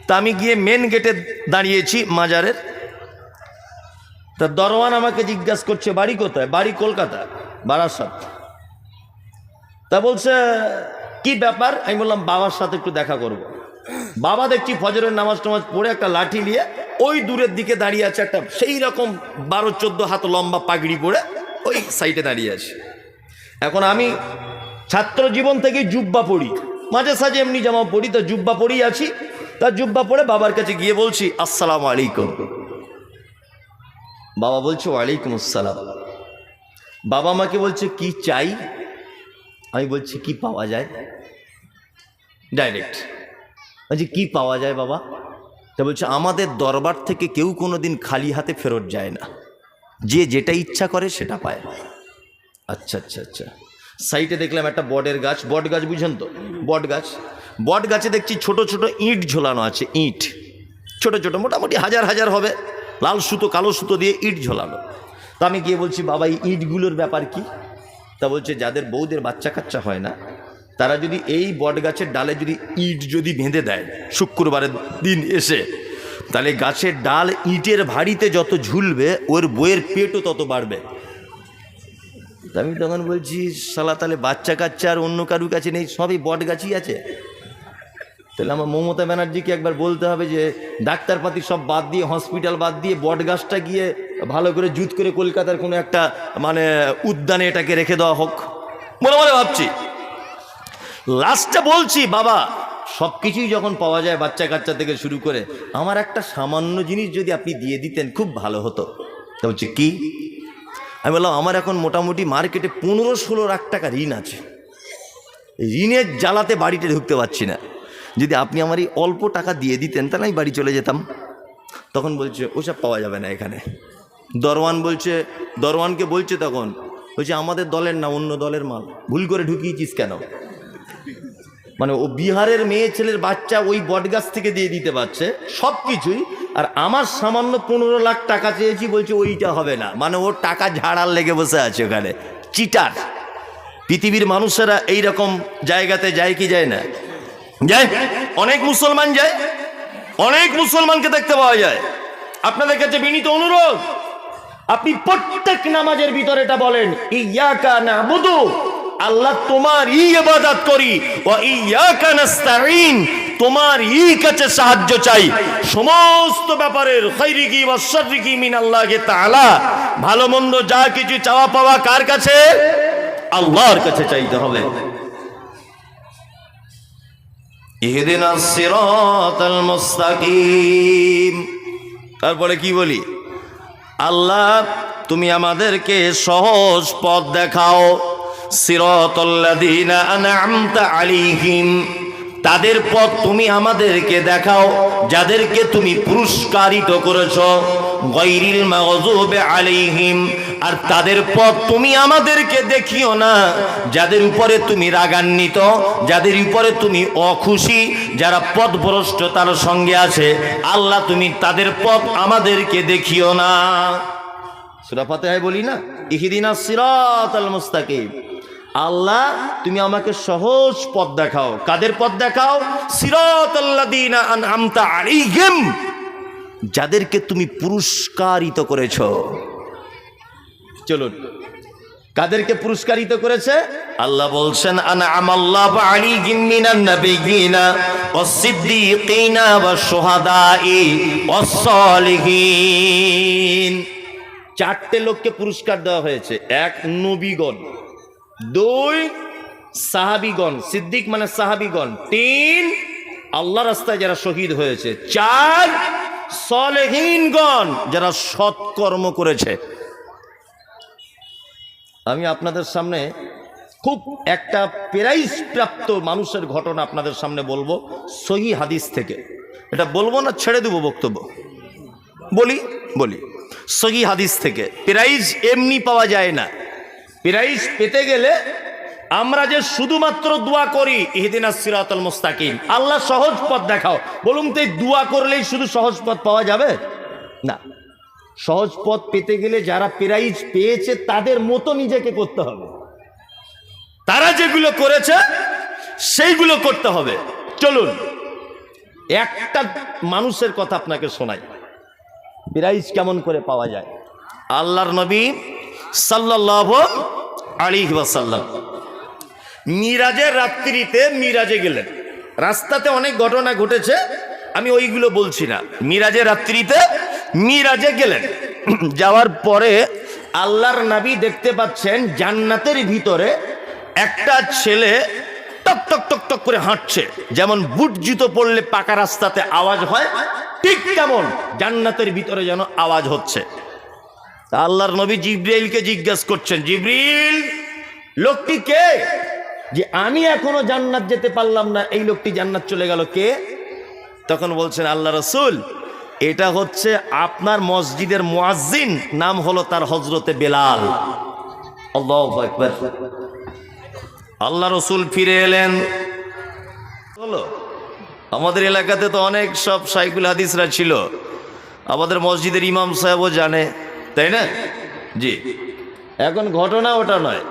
তা আমি গিয়ে মেন গেটে দাঁড়িয়েছি মাজারের। তা দরওয়ান আমাকে জিজ্ঞাসা করছে বাড়ি কোথায়? বাড়ি কলকাতা, বারাসাত। তা বলছে কি ব্যাপার? আমি বললাম বাবার সাথে একটু দেখা করব। বাবা দেখছি ফজরের নামাজ টামাজ পড়ে একটা লাঠি নিয়ে ওই দূরের দিকে দাঁড়িয়ে আছে, একটা সেই রকম 12-14 হাত লম্বা পাগড়ি পরে ওই সাইডে দাঁড়িয়ে আছে। এখন আমি ছাত্র জীবন থেকে জুব্বা পড়ি, মাঝে সাঝে এমনি জামা পড়ি, তো জুব্বা পরেই আছি। তা জুব্বা পরে বাবার কাছে গিয়ে বলছি আসসালামু আলাইকুম। বাবা বলছে ওয়ালাইকুম আসসালাম। বাবা আমাকে বলছে কি চাই? আমি বলছি কি পাওয়া যায়, ডাইরেক্ট বলছি কি পাওয়া যায় বাবা? তা বলছে আমাদের দরবার থেকে কেউ কোনোদিন খালি হাতে ফেরত যায় না, যে যেটা ইচ্ছা করে সেটা পায়। আচ্ছা আচ্ছা আচ্ছা। সাইডে দেখলাম একটা বটের গাছ, বট গাছ বুঝেন তো, বট গাছে দেখছি ছোট ছোট ইট ঝোলানো আছে, ইট ছোট ছোট মোটামুটি হাজার হবে, লাল সুতো কালো সুতো দিয়ে ইট ঝোলানো। তো আমি গিয়ে বলছি বাবা এই ইটগুলোর ব্যাপার কি? তা বলছে যাদের বউদের বাচ্চা কাচ্চা হয় না, তারা যদি এই বট গাছের ডালে যদি ইট যদি বেঁধে দেয় শুক্রবারের দিন এসে, তাহলে গাছের ডাল ইটের ভারিতে যত ঝুলবে ওর বইয়ের পেটও তত বাড়বে। আমি তখন বলছি শালা তাহলে বাচ্চা কাচ্চা আর অন্য কারুর কাছে নেই, সবই বট গাছই আছে। তাহলে আমার মমতা ব্যানার্জিকে একবার বলতে হবে যে ডাক্তারপাতি সব বাদ দিয়ে, হসপিটাল বাদ দিয়ে বট গাছটা গিয়ে ভালো করে জুত করে কলকাতার কোনো একটা মানে উদ্যানে এটাকে রেখে দেওয়া হোক। মনে মনে ভাবছি, লাস্টে বলছি বাবা সব কিছুই যখন পাওয়া যায় বাচ্চা কাচ্চা থেকে শুরু করে, আমার একটা সামান্য জিনিস যদি আপনি দিয়ে দিতেন খুব ভালো হতো। তা বলছি কি? আমি বললাম আমার এখন মোটামুটি মার্কেটে 15-16 লাখ টাকা ঋণ আছে, ঋণের জ্বালাতে বাড়িতে ঢুকতে পারছি না, যদি আপনি আমার এই অল্প টাকা দিয়ে দিতেন তাহলে আমি বাড়ি চলে যেতাম। তখন বলছে ওসব পাওয়া যাবে না এখানে। দরওয়ানকে বলছে তখন, বলছে আমাদের দলের না, অন্য দলের মাল, ভুল করে ঢুকিয়েছিস কেন? মানে ও বিহারের মেয়ে ছেলের বাচ্চা ওই বটগাছ থেকে দিয়ে দিতে পারছে সব কিছুই, আর আমার সামান্য 15 লাখ টাকা চেয়েছি, বলছে ওইটা হবে না। মানে ওর টাকা ঝাড়ার লেগে বসে আছে ওখানে, চিটার। পৃথিবীর মানুষেরা এইরকম জায়গাতে যায় কি যায় না? যায়। অনেক মুসলমান যায়, অনেক মুসলমানকে দেখতে পাওয়া যায়। আপনাদের কাছে বিনীত অনুরোধ, আপনি প্রত্যেক নামাজের ভিতরে এটা বলেন, ইয়াকা নাবুদু, আল্লাহ তোমারই ইবাদত করি, ওয়া ইয়াকা নাস্তাঈন, তোমারই কাছে সাহায্য চাই। সমস্ত ব্যাপারের খাইরিকি ওয়া শাররিকি মিনাল্লাহি তাআলা, ভালো মন্দ যা কিছু চাওয়া পাওয়া কার কাছে? আল্লাহর কাছে চাইতে হবে। ইহদিনাস সিরাতাল মুস্তাকিম। তারপরে কি বলি? আল্লাহ তুমি আমাদেরকে সহজ পথ দেখাও। সিরাতাল্লাযীনা আন'আমতা আলাইহিম, তাদের পথ তুমি আমাদেরকে দেখাও যাদেরকে তুমি পুরস্কারিত করেছো। গায়রিল মাগযুবি আলাইহিম, আর তাদের পথ তুমি আমাদেরকে দেখিও না যাদের উপরে তুমি রাগান্বিত, যাদের উপরে তুমি অখুশি, যারা পথভ্রষ্টতার সঙ্গে আছে। আল্লাহ তুমি তাদের পথ আমাদেরকে দেখিও না। সূরা ফাতিহায় বলি না, ইহদিনাস সিরাতাল মুস্তাকিম, আল্লাহ তুমি আমাকে সহজ পথ দেখাও। কাদের পথ দেখাও? সিরাতাল্লাযীনা আন'আমতা আলাইহিম, যাদেরকে তুমি পুরস্কারিত করেছো। চলুন, কাদেরকে পুরস্কারিত করেছে? আল্লাহ বলছেন আন'আমাল্লাহু আলাইহিম মিনান নাবিয়্যিনা ওয়াস-সিদ্দীকিনা ওয়াশ-শুহাদাই ওয়াস-সালিহিন। 4টে লোককে পুরস্কার দেওয়া হয়েছে। 1 নবীগণ, 2 সাহাবীগণ, সিদ্দিক মানে সাহাবীগণ, 3 আল্লাহ রাস্তায় যারা শহীদ হয়েছে, 4 সালেহীনগণ যারা সৎকর্ম করেছে। আমি আপনাদের সামনে খুব একটা প্রাইজ প্রাপ্ত মানুষের ঘটনা আপনাদের সামনে বলবো, সহিহ হাদিস থেকে। এটা বলবো না ছেড়ে দেবো বক্তব্য? বলি সহিহ হাদিস থেকে। প্রাইজ এমনি পাওয়া যায় না। প্রাইজ পেতে গেলে আমরা যে শুধুমাত্র দোয়া করি ইহদিনাস সিরাতাল মুস্তাকিম, আল্লাহ সহজ পথ দেখাও, বলুন তো এই দোয়া করলেই শুধু সহজ পথ পাওয়া যাবে? না, সহজ পথ পেতে গেলে যারা প্রাইজ পেয়েছে তাদের মতো নিজেকে করতে হবে। তারা যেগুলো করেছে সেইগুলো করতে হবে। চলুন একটা মানুষের কথা আপনাকে শোনাই, প্রাইজ কেমন করে পাওয়া যায়। আল্লাহর নবী সাল্লাল্লাহু আলাইহি ওয়াসাল্লাম মিরাজের রাত্রিতে মিরাজে গেলেন। রাস্তাতে অনেক ঘটনা ঘটেছে, আমি ওইগুলো বলছি না। মিরাজের রাত্রিতে মিরাজে গেলেন। যাওয়ার পরে আল্লাহর নবী দেখতে পাচ্ছেন জান্নাতের ভিতরে একটা ছেলে টক টক টক টক করে হাঁটছে। যেমন বুট জুতো পরলে পাকা রাস্তাতে আওয়াজ হয়, ঠিক তেমন জান্নাতের ভিতরে যেন আওয়াজ হচ্ছে। আল্লাহর নবী জিবরাইলকে জিজ্ঞাসা করছেন, জিবরিল লোকটি কে? যে আমি এখনো জান্নাত যেতে পারলাম না, এই লোকটি জান্নাত চলে গেল, কে? তখন বলছেন আল্লাহ রাসূল, এটা হচ্ছে আপনার মসজিদের মুয়াজ্জিন, নাম হলো তার হযরতে বেলাল। আল্লাহু আকবার। আল্লাহ রাসূল ফিরে এলেন। বলো, আমাদের এলাকাতে তো অনেক সব শাইখুল হাদিসরা ছিল, আমাদের মসজিদের ইমাম সাহেবও জানে, তাই না? জি। এখন ঘটনা ওটা নয়,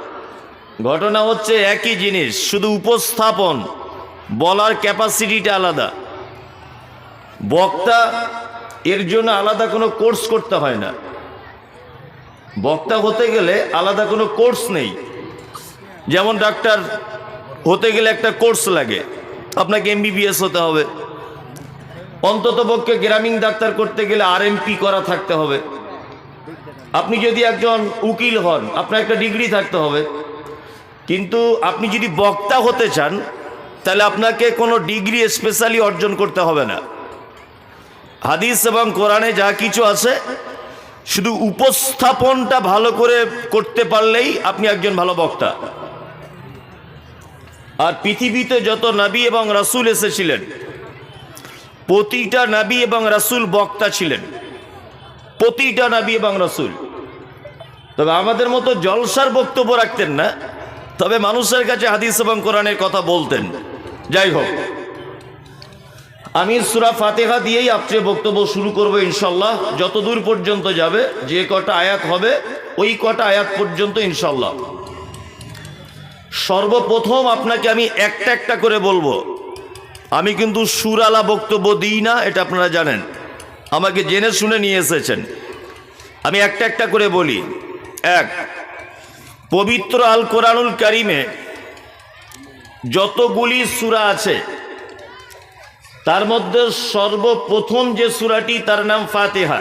ঘটনা হচ্ছে একই জিনিস, শুধু উপস্থাপন, বলার ক্যাপাসিটিটা আলাদা। বক্তা এর জন্য আলাদা কোনো কোর্স করতে হয় না। বক্তা হতে গেলে আলাদা কোনো কোর্স নেই। যেমন ডাক্তার হতে গেলে একটা কোর্স লাগে, আপনাকে MBBS হতে হবে। অন্তত পক্ষে গ্রামীণ ডাক্তার করতে গেলে RMP করা থাকতে হবে। আপনি যদি একজন উকিল হন, আপনার একটা ডিগ্রি থাকতে হবে। কিন্তু আপনি যদি বক্তা হতে চান, তাহলে আপনাকে কোনো ডিগ্রি স্পেশালি অর্জন করতে হবে না। হাদিস এবং কোরআনে যা কিছু আছে, শুধু উপস্থাপনটা ভালো করে করতে পারলেই আপনি একজন ভালো বক্তা। আর পৃথিবীতে যত নবী এবং রাসূল এসেছিলেন, প্রতিটা নবী এবং রাসূল বক্তা ছিলেন, প্রতিটা নবী এবং রাসূল। তবে আমাদের মতো জলসার বক্তব্য রাখতেন না, তবে মানুষের কাছে হাদিস এবং কোরআনের কথা বলতেন। যাই হোক, আমি সূরা ফাতিহা দিয়েই আজকে বক্তব্য শুরু করব ইনশাল্লাহ। যতদূর পর্যন্ত যাবে, যে কটা আয়াত হবে ওই কটা আয়াত পর্যন্ত ইনশাল্লাহ। সর্বপ্রথম আপনাকে আমি একটা একটা করে বলবো। আমি কিন্তু সুরালা বক্তব্য দিই না, এটা আপনারা জানেন, আমাকে জেনে শুনে নিয়ে এসেছেন। আমি একটা একটা করে বলি। এক, পবিত্র আল কোরআনুল কারিমে যতগুলি সূরা আছে, তার মধ্যে সর্বপ্রথম যে সূরাটি তার নাম ফাতিহা।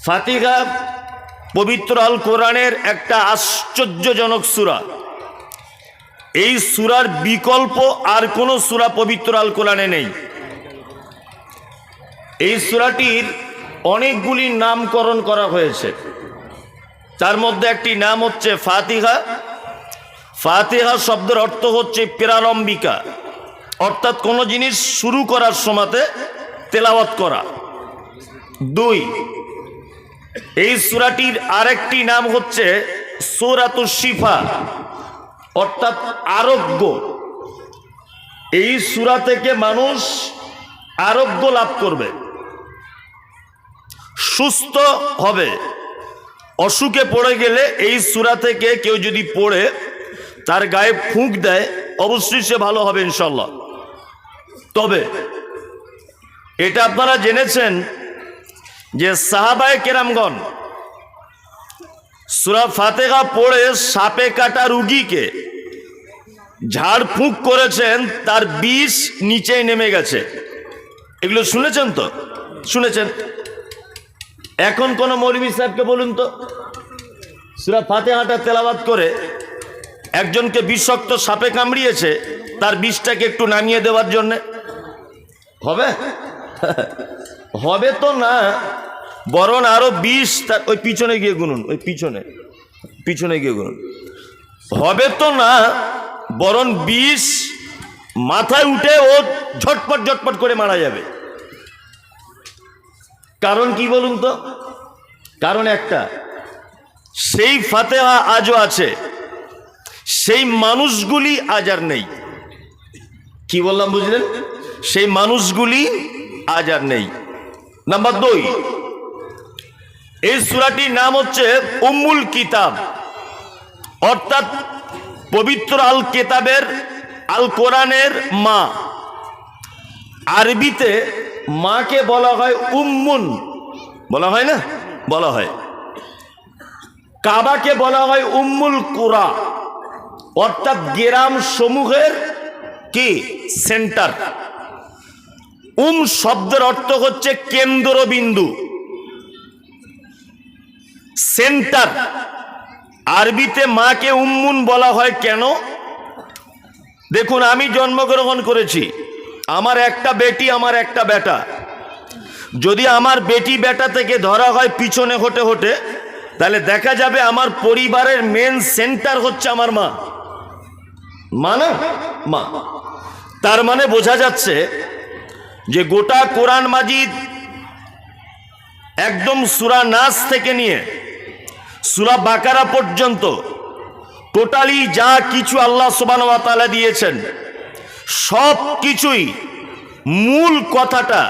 ফাতিহা পবিত্র আল কোরআনের একটা আশ্চর্যজনক সূরা। এই সূরার বিকল্প আর কোনো সূরা পবিত্র আল কোরআনে নেই। এই সূরাটির অনেকগুলি নামকরণ করা হয়েছে, তার মধ্যে একটি নাম হচ্ছে ফাতিহা। ফাতিহা শব্দের অর্থ হচ্ছে প্রারম্ভিকা, অর্থাৎ কোনো জিনিস শুরু করার সময়তে তেলাওয়াত করা। দুই, এই সূরাটির আরেকটি নাম হচ্ছে সূরাতুশ শিফা, অর্থাৎ আরোগ্য। এই সূরা থেকে মানুষ আরোগ্য লাভ করবে, সুস্থ হবে। অসুখে পড়ে গেলে এই সূরা থেকে কেউ যদি পড়ে তার গায়ে ফুঁক দেয়, অবশ্যই সে ভালো হবে ইনশাল্লাহ। তবে এটা আপনারা জেনেছেন যে সাহাবায়ে কেরামগণ সূরা ফাতিহা পড়ে সাপে কাটা রুগীকে ঝাড়ফুঁক করেছেন, তার বিষ নিচে নেমে গেছে। এগুলো শুনেছেন তো? শুনেছেন। এখন কোন মৌলভী সাহেবকে বলুন তো, সূরা ফাতিহাটা তেলাওয়াত করে একজনকে বিষাক্ত সাপে কামড়িয়েছে, তার বিষটাকে একটু নামিয়ে দেওয়ার জন্য হবে? হবে তো না, বরং আরো বিষ তার ওই পিছনে গিয়ে গুনুন, ওই পিছনে গিয়ে গুনুন। হবে তো না, বরং বিষ মাথায় উঠে ও ঝটপট ঝটপট করে মারা যাবে। কারণ কি বলুন তো? কারণ একটা, সেই ফাতিহা আজও আছে, সেই মানুষগুলি আজ আর নেই। কি বললাম বুঝলেন? সেই মানুষগুলি আজ আর নেই। নাম্বার দুই, এই সূরাটির নাম হচ্ছে উম্মুল কিতাব, অর্থাৎ পবিত্র আল কিতাবের, আল কোরআনের মা। আরবিতে মাকে বলা হয় উম্মুন, বলা হয় না? বলা হয়। কাবাকে বলা হয় উম্মুল কুরা, অর্থাৎ গ্রাম সমূহের কি সেন্টার। শব্দের অর্থ হচ্ছে কেন্দ্রবিন্দু, সেন্টার। আরবিতে মাকে উম্মুন বলা হয় কেন? দেখুন, আমি জন্মগ্রহণ করেছি, আমার একটা বেটি, আমার একটা বেটা। যদি আমার বেটি বেটা থেকে ধরা হয় পিছনে হটে হটে, তাহলে দেখা যাবে আমার পরিবারের মেন সেন্টার হচ্ছে আমার মা। মা না? মা। তার মানে বোঝা যাচ্ছে যে গোটা কোরআন মাজিদ একদম সূরা নাস থেকে নিয়ে সূরা বাকারা পর্যন্ত টোটালি যা কিছু আল্লাহ সুবহানাহু ওয়া তাআলা দিয়েছেন, সব কিছুই মূল কথাটা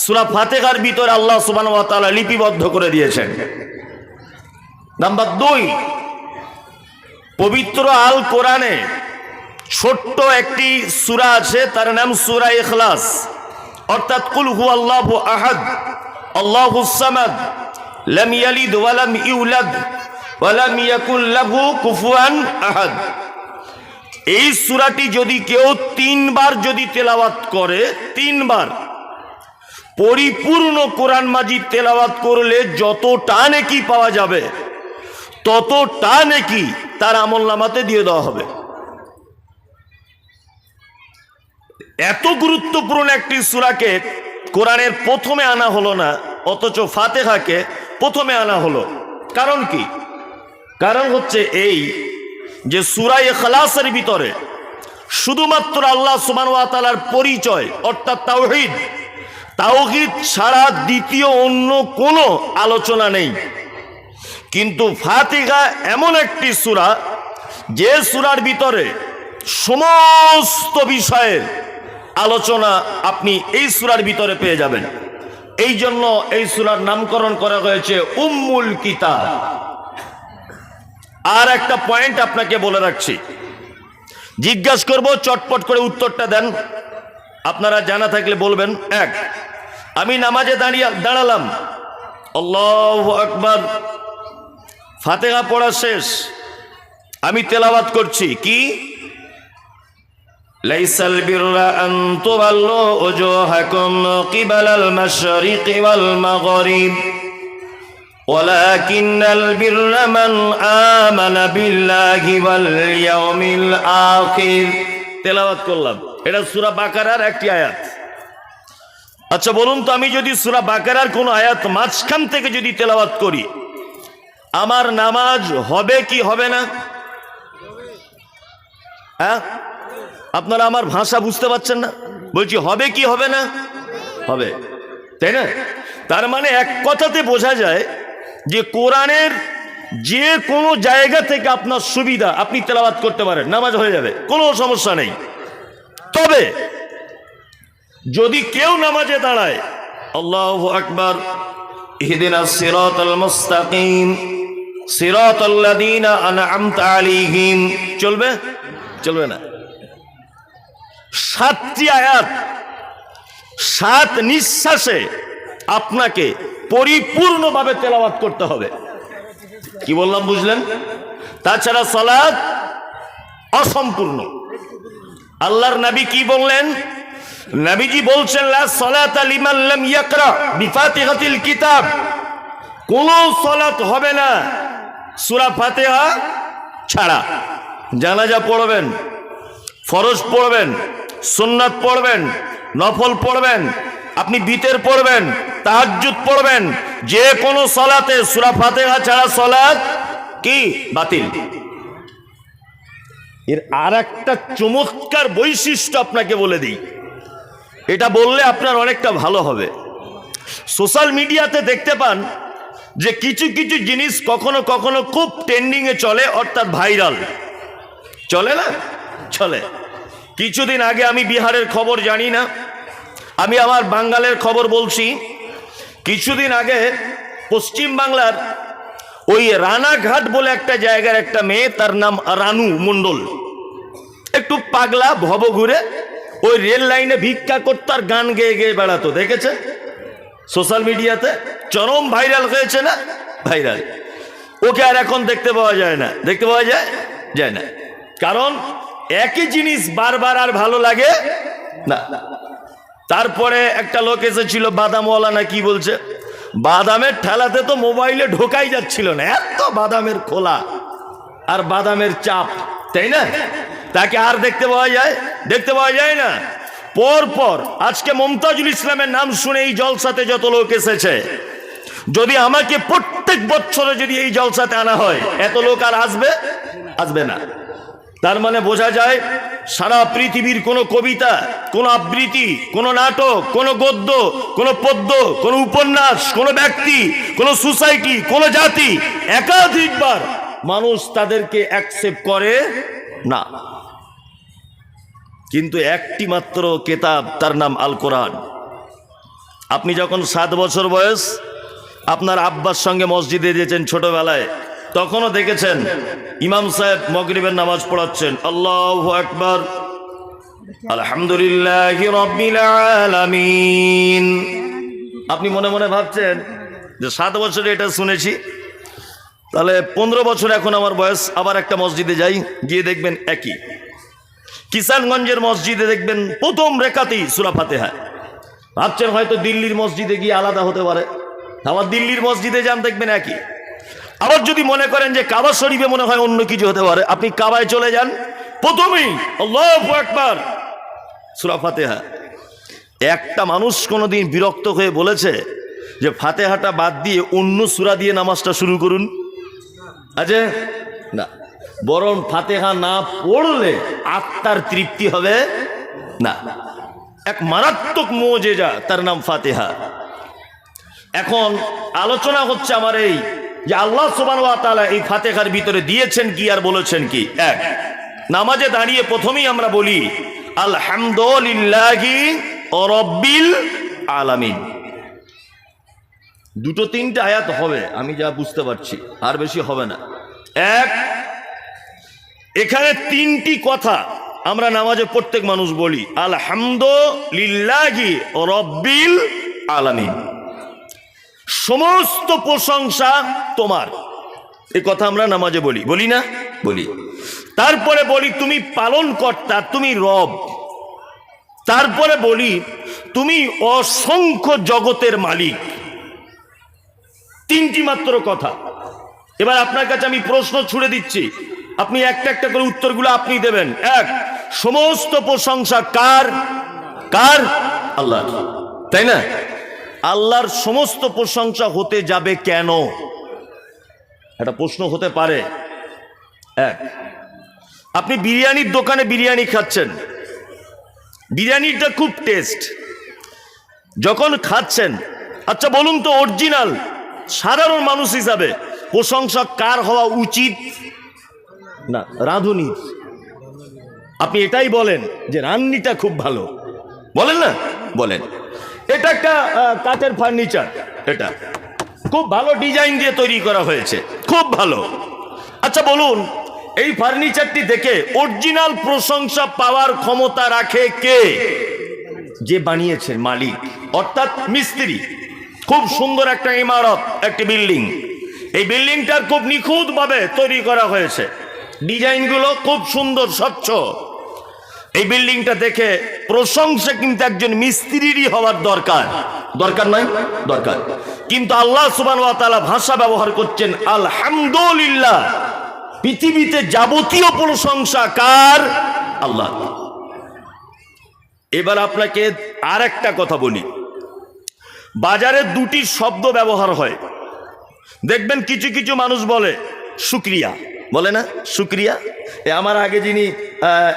সূরা ফাতিহার ভিতরে আল্লাহ সুবহানাহু ওয়া তাআলা লিপিবদ্ধ করে দিয়েছেন। নাম্বার দুই, পবিত্র আল কোরআনে ছোট্ট একটি সূরা আছে, তার নাম সূরা ইখলাস, অর্থাৎ কুল হুয়াল্লাহু আহাদ আল্লাহুস সামাদ লাম ইয়ালিদ ওয়া লাম ইউলাদ ওয়া লাম ইয়াকুল লাহু কুফুয়ান আহাদ। এই সূরাটি যদি কেউ 3 বার যদি তেলাওয়াত করে, 3 বার পরিপূর্ণ কোরআন মাজিদ তেলাওয়াত করলে যতটা নেকি পাওয়া যাবে ততটা নেকি তার আমলনামাতে দিয়ে দেওয়া হবে। এত গুরুত্বপূর্ণ একটি সূরাকে কোরআনের প্রথমে আনা হলো না, অথচ ফাতিহাকে প্রথমে আনা হলো। কারণ কি? কারণ হচ্ছে এই যে সূরা ইখলাসের ভিতরে শুধুমাত্র আল্লাহ সুবহানাহু ওয়া তাআলার পরিচয় অর্থাৎ তাওহীদ, তাওহীদ ছাড়া দ্বিতীয় অন্য কোনো আলোচনা নেই। কিন্তু ফাতিহা এমন একটি সূরা যে সূরার ভিতরে সমস্ত বিষয়ের আলোচনা আপনি এই সূরার ভিতরে পেয়ে যাবেন। এই জন্য এই সূরার নামকরণ করা হয়েছে উম্মুল কিতাব। আর একটা পয়েন্ট আপনাকে বলে রাখছি, জিজ্ঞাসা করব, চটপট করে উত্তরটা দেন। আপনারা জানা থাকলে বলবেন। এক, আমি নামাজে দাঁড়ালাম, আল্লাহু আকবার, ফাতিহা পড়া শেষ, আমি তেলাওয়াত করছি কি? লাইসাল বিররা আন তুওয়াল্লু উজুহাকুম কিবালাল মাশরিকি ওয়াল মাগরিব ওয়ালাকিন্নাল বিররা মান আমানা বিল্লাহি ওয়াল ইয়াউমিল আখির। তেলাওয়াত করলাম, এটা সূরা বাকারার একটি আয়াত। আচ্ছা বলুন তো, আমি যদি সূরা বাকারার কোন আয়াত মাঝখান থেকে যদি তেলাওয়াত করি, আমার নামাজ হবে কি হবে না? হ্যাঁ, আপনারা আমার ভাষা বুঝতে পারছেন না? বলছি হবে কি হবে না? হবে, তাই না? তার মানে এক কথাতে বোঝা যায় যে কোরআনের যে কোনো জায়গা থেকে আপনার সুবিধা আপনি তেলাওয়াত করতে পারেন, নামাজ হয়ে যাবে, কোনো সমস্যা নেই। তবে যদি কেউ নামাজে দাঁড়ায় আল্লাহু আকবার, ইহদিনাস সিরাতাল মুস্তাকিম সিরাতাল্লাযীনা আনআমতা আলাইহিম, চলবে? চলবে না। 7টি আয়াত 7 নিঃশ্বাসে আপনাকে পরিপূর্ণভাবে তেলাওয়াত করতে হবে। কি বললাম বুঝলেন? তাছাড়া সালাত অসম্পূর্ণ। আল্লাহর নবী কি বললেন? নবীজি বলছেন লা সালাতা লিমান লাম ইয়াকরা বিফাতিহাতিল কিতাব, কোন সালাত হবে না সূরা ফাতিহা ছাড়া। জানাজা পড়বেন, ফরজ পড়বেন, সুন্নাত পড়বেন, নফল পড়বেন, আপনি বিতের পড়বেন, তাহাজ্জুদ পড়বেন, যে কোনো সালাতে সূরা ফাতিহা ছাড়া সালাত কি? বাতিল। এর আর একটা চমৎকার বৈশিষ্ট্য আপনাকে বলে দিই, এটা বললে আপনার অনেকটা ভালো হবে। সোশ্যাল মিডিয়াতে দেখতে পান যে কিছু কিছু জিনিস কখনো কখনো খুব ট্রেন্ডিংয়ে চলে, অর্থাৎ ভাইরাল চলে না? চলে। কিছুদিন আগে, আমি বিহারের খবর জানি না, আমি আমার বাঙ্গালের খবর বলছি। কিছুদিন আগে পশ্চিম বাংলার ওই রানাঘাট বলে একটা জায়গার একটা মেয়ে, তার নাম রানু মণ্ডল, একটু পাগলা ভব ঘুরে ওই রেল লাইনে ভিক্ষা করতো আর গান গেয়ে গেয়ে বেড়াতো। দেখেছে সোশ্যাল মিডিয়াতে? চরম ভাইরাল হয়েছে না? ভাইরাল। ওকে আর এখন দেখতে পাওয়া যায় না। দেখতে পাওয়া যায় না, কারণ একই জিনিস বারবার আর ভালো লাগে না। তারপরে একটা লোক এসেছিল, বাদামওয়ালা না কি বলছে, বাদামের ঠেলাতে তো মোবাইলে ঢোকাই যাচ্ছিল না, এত বাদামের খোলা আর বাদামের চাপ, তাই না? তাকে আর দেখতে পাওয়া যায়? দেখতে পাওয়া যায় না। পর পর আজকে মমতাজুল ইসলামের নাম শুনে এই জলসাতে যত লোক এসেছে, যদি আমাকে প্রত্যেক বছরে যদি এই জলসাতে আনা হয়, এত লোক আর আসবে না। তার মানে বোঝা যায় সারা পৃথিবীর কোনো কবিতা, কোনো আবৃত্তি, কোনো নাটক, কোনো গদ্য, কোনো পদ্য, কোনো উপন্যাস, কোনো ব্যক্তি, কোনো সোসাইটি, কোনো জাতি একাধিকবার মানুষ তাদেরকে অ্যাকসেপ্ট করে না, কিন্তু একটি মাত্র কিতাব, তার নাম আল কোরআন। আপনি যখন 7 বছর বয়স আপনার আব্বার সঙ্গে মসজিদে যেতেন ছোটবেলায়, তখনও দেখেছেন ইমাম সাহেব মাগরিবের নামাজ পড়াচ্ছেন, আল্লাহু আকবার, আলহামদুলিল্লাহি রাব্বিল আলামিন। আপনি মনে মনে ভাবছেন যে 7 বছরে এটা শুনেছি, তাহলে 15 বছর এখন আমার বয়স। আবার একটা মসজিদে যাই, গিয়ে দেখবেন একই। কিষানগঞ্জের মসজিদে দেখবেন প্রথম রেখাতেই সূরা ফাতিহা। ভাবছেন হয়তো দিল্লির মসজিদে গিয়ে আলাদা হতে পারে, আবার দিল্লির মসজিদে যান দেখবেন একই। আবার যদি মনে করেন যে কাবা শরীফে মনে হয় অন্য কিছু হতে পারে, আপনি কাবায় চলে যান, প্রথমেই আল্লাহু আকবার সূরা ফাতিহা। একটা মানুষ কোনোদিন বিরক্ত হয়ে বলেছে যে ফাতিহাটা বাদ দিয়ে অন্য সূরা দিয়ে নামাজটা শুরু করুন? আচ্ছা না, বরং ফাতিহা না পড়লে আত্মার তৃপ্তি হবে না। এক মারাত্মক মুজিজা, তার নাম ফাতিহা। এখন আলোচনা হচ্ছে আমার এই যে আল্লাহ সুবহানাহু ওয়া তাআলা এই ফাতিহার ভিতরে দিয়েছেন কি আর বলেছেন কি। এক, নামাজে দাঁড়িয়ে প্রথমেই আমরা বলি আলহামদুলিল্লাহি রাব্বিল আলামিন। 2-3টে আয়াত হবে, আমি যা বুঝতে পারছি, আর বেশি হবে না। এক, এখানে 3টি কথা আমরা নামাজে প্রত্যেক মানুষ বলি, আলহামদুলিল্লাহি রাব্বিল আলামিন। সমস্ত প্রশংসা তোমার, এই কথা আমরা নামাজে বলি, বলি না? বলি। তারপরে বলি তুমি পালনকর্তা, তুমি রব। তারপরে বলি তুমি অসংখ্য জগতের মালিক। 3টি মাত্র কথা। এবার আপনার কাছে আমি প্রশ্ন ছুড়ে দিচ্ছি, আপনি একটা একটা করে উত্তরগুলো আপনি দেবেন। এক, সমস্ত প্রশংসা কার? কার? আল্লাহ, তাই না? আল্লাহর সমস্ত প্রশংসা হতে যাবে কেন? একটা প্রশ্ন হতে পারে। এক, আপনি বিরিয়ানির দোকানে বিরিয়ানি খাচ্ছেন, বিরিয়ানিটা খুব টেস্ট। যখন খাচ্ছেন, আচ্ছা বলুন তো অরিজিনাল সাধারণ মানুষ হিসাবে প্রশংসা কার হওয়া উচিত? না, রাঁধুনির। আপনি এটাই বলেন যে রান্নিটা খুব ভালো, বলেন না? বলেন। এটা একটা কাঠের ফার্নিচার, এটা খুব ভালো ডিজাইন দিয়ে তৈরি করা হয়েছে, খুব ভালো। আচ্ছা বলুন, এই ফার্নিচারটি দেখে অরিজিনাল প্রশংসা পাওয়ার ক্ষমতা রাখে কে? যে বানিয়েছেন, মালিক, অর্থাৎ মিস্ত্রি। খুব সুন্দর একটা ইমারত, একটি বিল্ডিং, এই বিল্ডিংটার খুব নিখুঁতভাবে তৈরি করা হয়েছে, ডিজাইনগুলো খুব সুন্দর, স্বচ্ছ। এই বিল্ডিংটা দেখে প্রশংসা কিন্তু একজন মিস্ত্রিরই হওয়ার দরকার, দরকার নয়? দরকার। কিন্তু আল্লাহ সুবহানাহু ওয়া তাআলা ভাষা ব্যবহার করছেন আলহামদুলিল্লাহ। পৃথিবীতে যাবতীয় প্রশংসা কার? আল্লাহ। এবার আপনাকে আর একটা কথা বলি, বাজারে 2টি শব্দ ব্যবহার হয়। দেখবেন কিছু কিছু মানুষ বলে শুকরিয়া, বলে না? শুকরিয়া। আমার আগে যিনি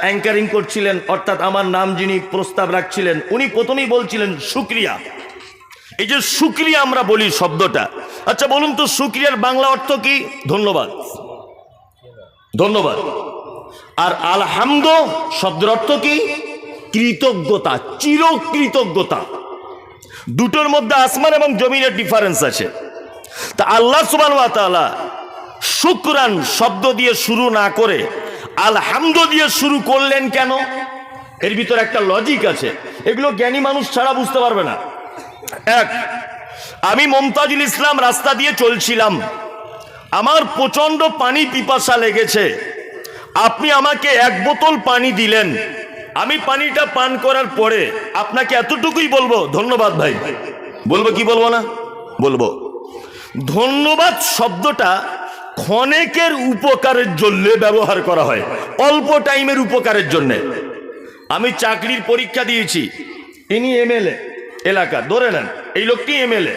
অ্যাঙ্কারিং করছিলেন, অর্থাৎ আমার নাম যিনি প্রস্তাব রাখছিলেন, উনি প্রথমেই বলছিলেন শুকরিয়া। এই যে শুকরিয়া আমরা বলি শব্দটা, আচ্ছা বলুন তো শুকরিয়ার বাংলা অর্থ কি? ধন্যবাদ, ধন্যবাদ। আর আলহামদু শব্দের অর্থ কি? কৃতজ্ঞতা, চিরকৃতজ্ঞতা। দুটোর মধ্যে আসমান এবং জমিনের ডিফারেন্স আছে। তা আল্লাহ সুবহানাহু ওয়া তাআলা শুকরান শব্দ দিয়ে শুরু না করে আলহামদু দিয়ে শুরু করলেন কেন? এর ভিতরে একটা লজিক আছে, এগুলো জ্ঞানী মানুষ ছাড়া বুঝতে পারবে না। এক, আমি মমতাজুল ইসলাম রাস্তা দিয়ে চলছিলাম, আমার প্রচন্ড পানি পিপাসা লেগেছে, আপনি আমাকে 1 বোতল পানি দিলেন। আমি পানিটা পান করার পরে আপনাকে এতটুকুই বলবো, ধন্যবাদ ভাই। বলবো কি বলবো না? বলবো। ধন্যবাদ শব্দটা ক্ষণেকের উপকারের জন্য ব্যবহার করা হয়, অল্প টাইমের উপকারের জন্য। আমি চাকরির পরীক্ষা দিয়েছি, ইনি এমএলএ এলাকা, ধরে নেন এই লোকটি এমএলএ।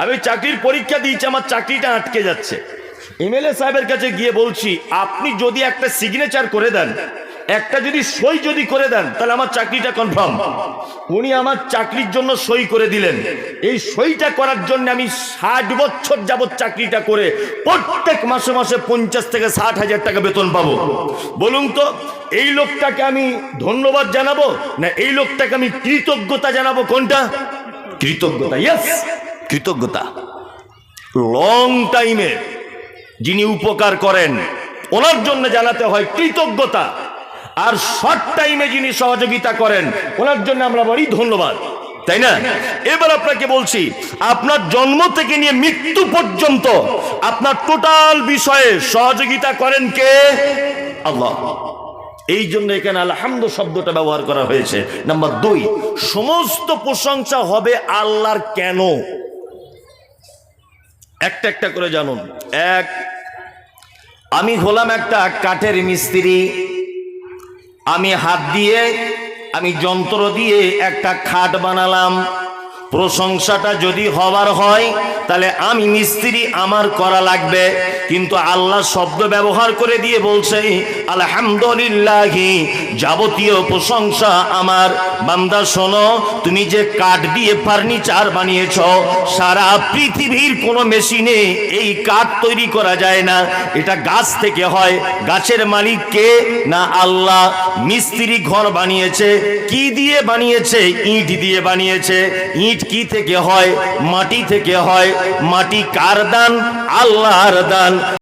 আমি চাকরির পরীক্ষা দিয়েছি, আমার চাকরিটা আটকে যাচ্ছে। এমএলএ সাহেবের কাছে গিয়ে বলছি, আপনি যদি একটা সিগনেচার করে দেন, একটা যদি সই যদি করে দেন, তাহলে আমার চাকরিটা কনফার্ম। উনি আমার চাকরির জন্য সই করে দিলেন। এই সইটা করার জন্য আমি 60 বছর যাবৎ চাকরিটা করে প্রত্যেক মাসে মাসে 50 থেকে 60 হাজার টাকা বেতন পাবো। বলুন তো এই লোকটাকে আমি ধন্যবাদ জানাবো না এই লোকটাকে আমি কৃতজ্ঞতা জানাবো? কোনটা? কৃতজ্ঞতা। ইয়েস, কৃতজ্ঞতা। লং টাইমে যিনি উপকার করেন ওনার জন্য জানাতে হয় কৃতজ্ঞতা, আর শর্ট টাইমে যিনি সহযোগিতা করেন ওনার জন্য আমরা বলি ধন্যবাদ। তাই না? এবার আপনাকে বলছি, আপনার জন্ম থেকে নিয়ে মৃত্যু পর্যন্ত আপনার টোটাল বিষয়ে সহযোগিতা করেন কে? আল্লাহ। এই জন্য এখানে আলহামদু শব্দটা ব্যবহার করা হয়েছে। নাম্বার 2, সমস্ত প্রশংসা হবে আল্লাহর। কেন? একটা একটা করে জানুন। এক, আমি হলাম একটা কাঠের মিস্ত্রি, আমি হাত দিয়ে, আমি যন্ত্র দিয়ে একটা খাট বানালাম। প্রশংসাটা যদি হবার হয় তাহলে আমি মিস্ত্রি, আমার করা লাগবে। কিন্তু আল্লাহ শব্দ ব্যবহার করে দিয়ে বলছে আলহামদুলিল্লাহি, যাবতীয় প্রশংসা আমার। বান্দা শোনো, তুমি যে কাঠ দিয়ে ফার্নিচার বানিয়েছ, সারা পৃথিবীর কোনো মেশিনে এই কাঠ তৈরি করা যায় না, এটা গাছ থেকে হয়। গাছের মালিক কে? না আল্লাহ। মিস্ত্রি ঘর বানিয়েছে, কি দিয়ে বানিয়েছে? ইট দিয়ে বানিয়েছে। ইট কি থেকে হয়? মাটি থেকে হয়। মাটি কার দান? আল্লাহর দান।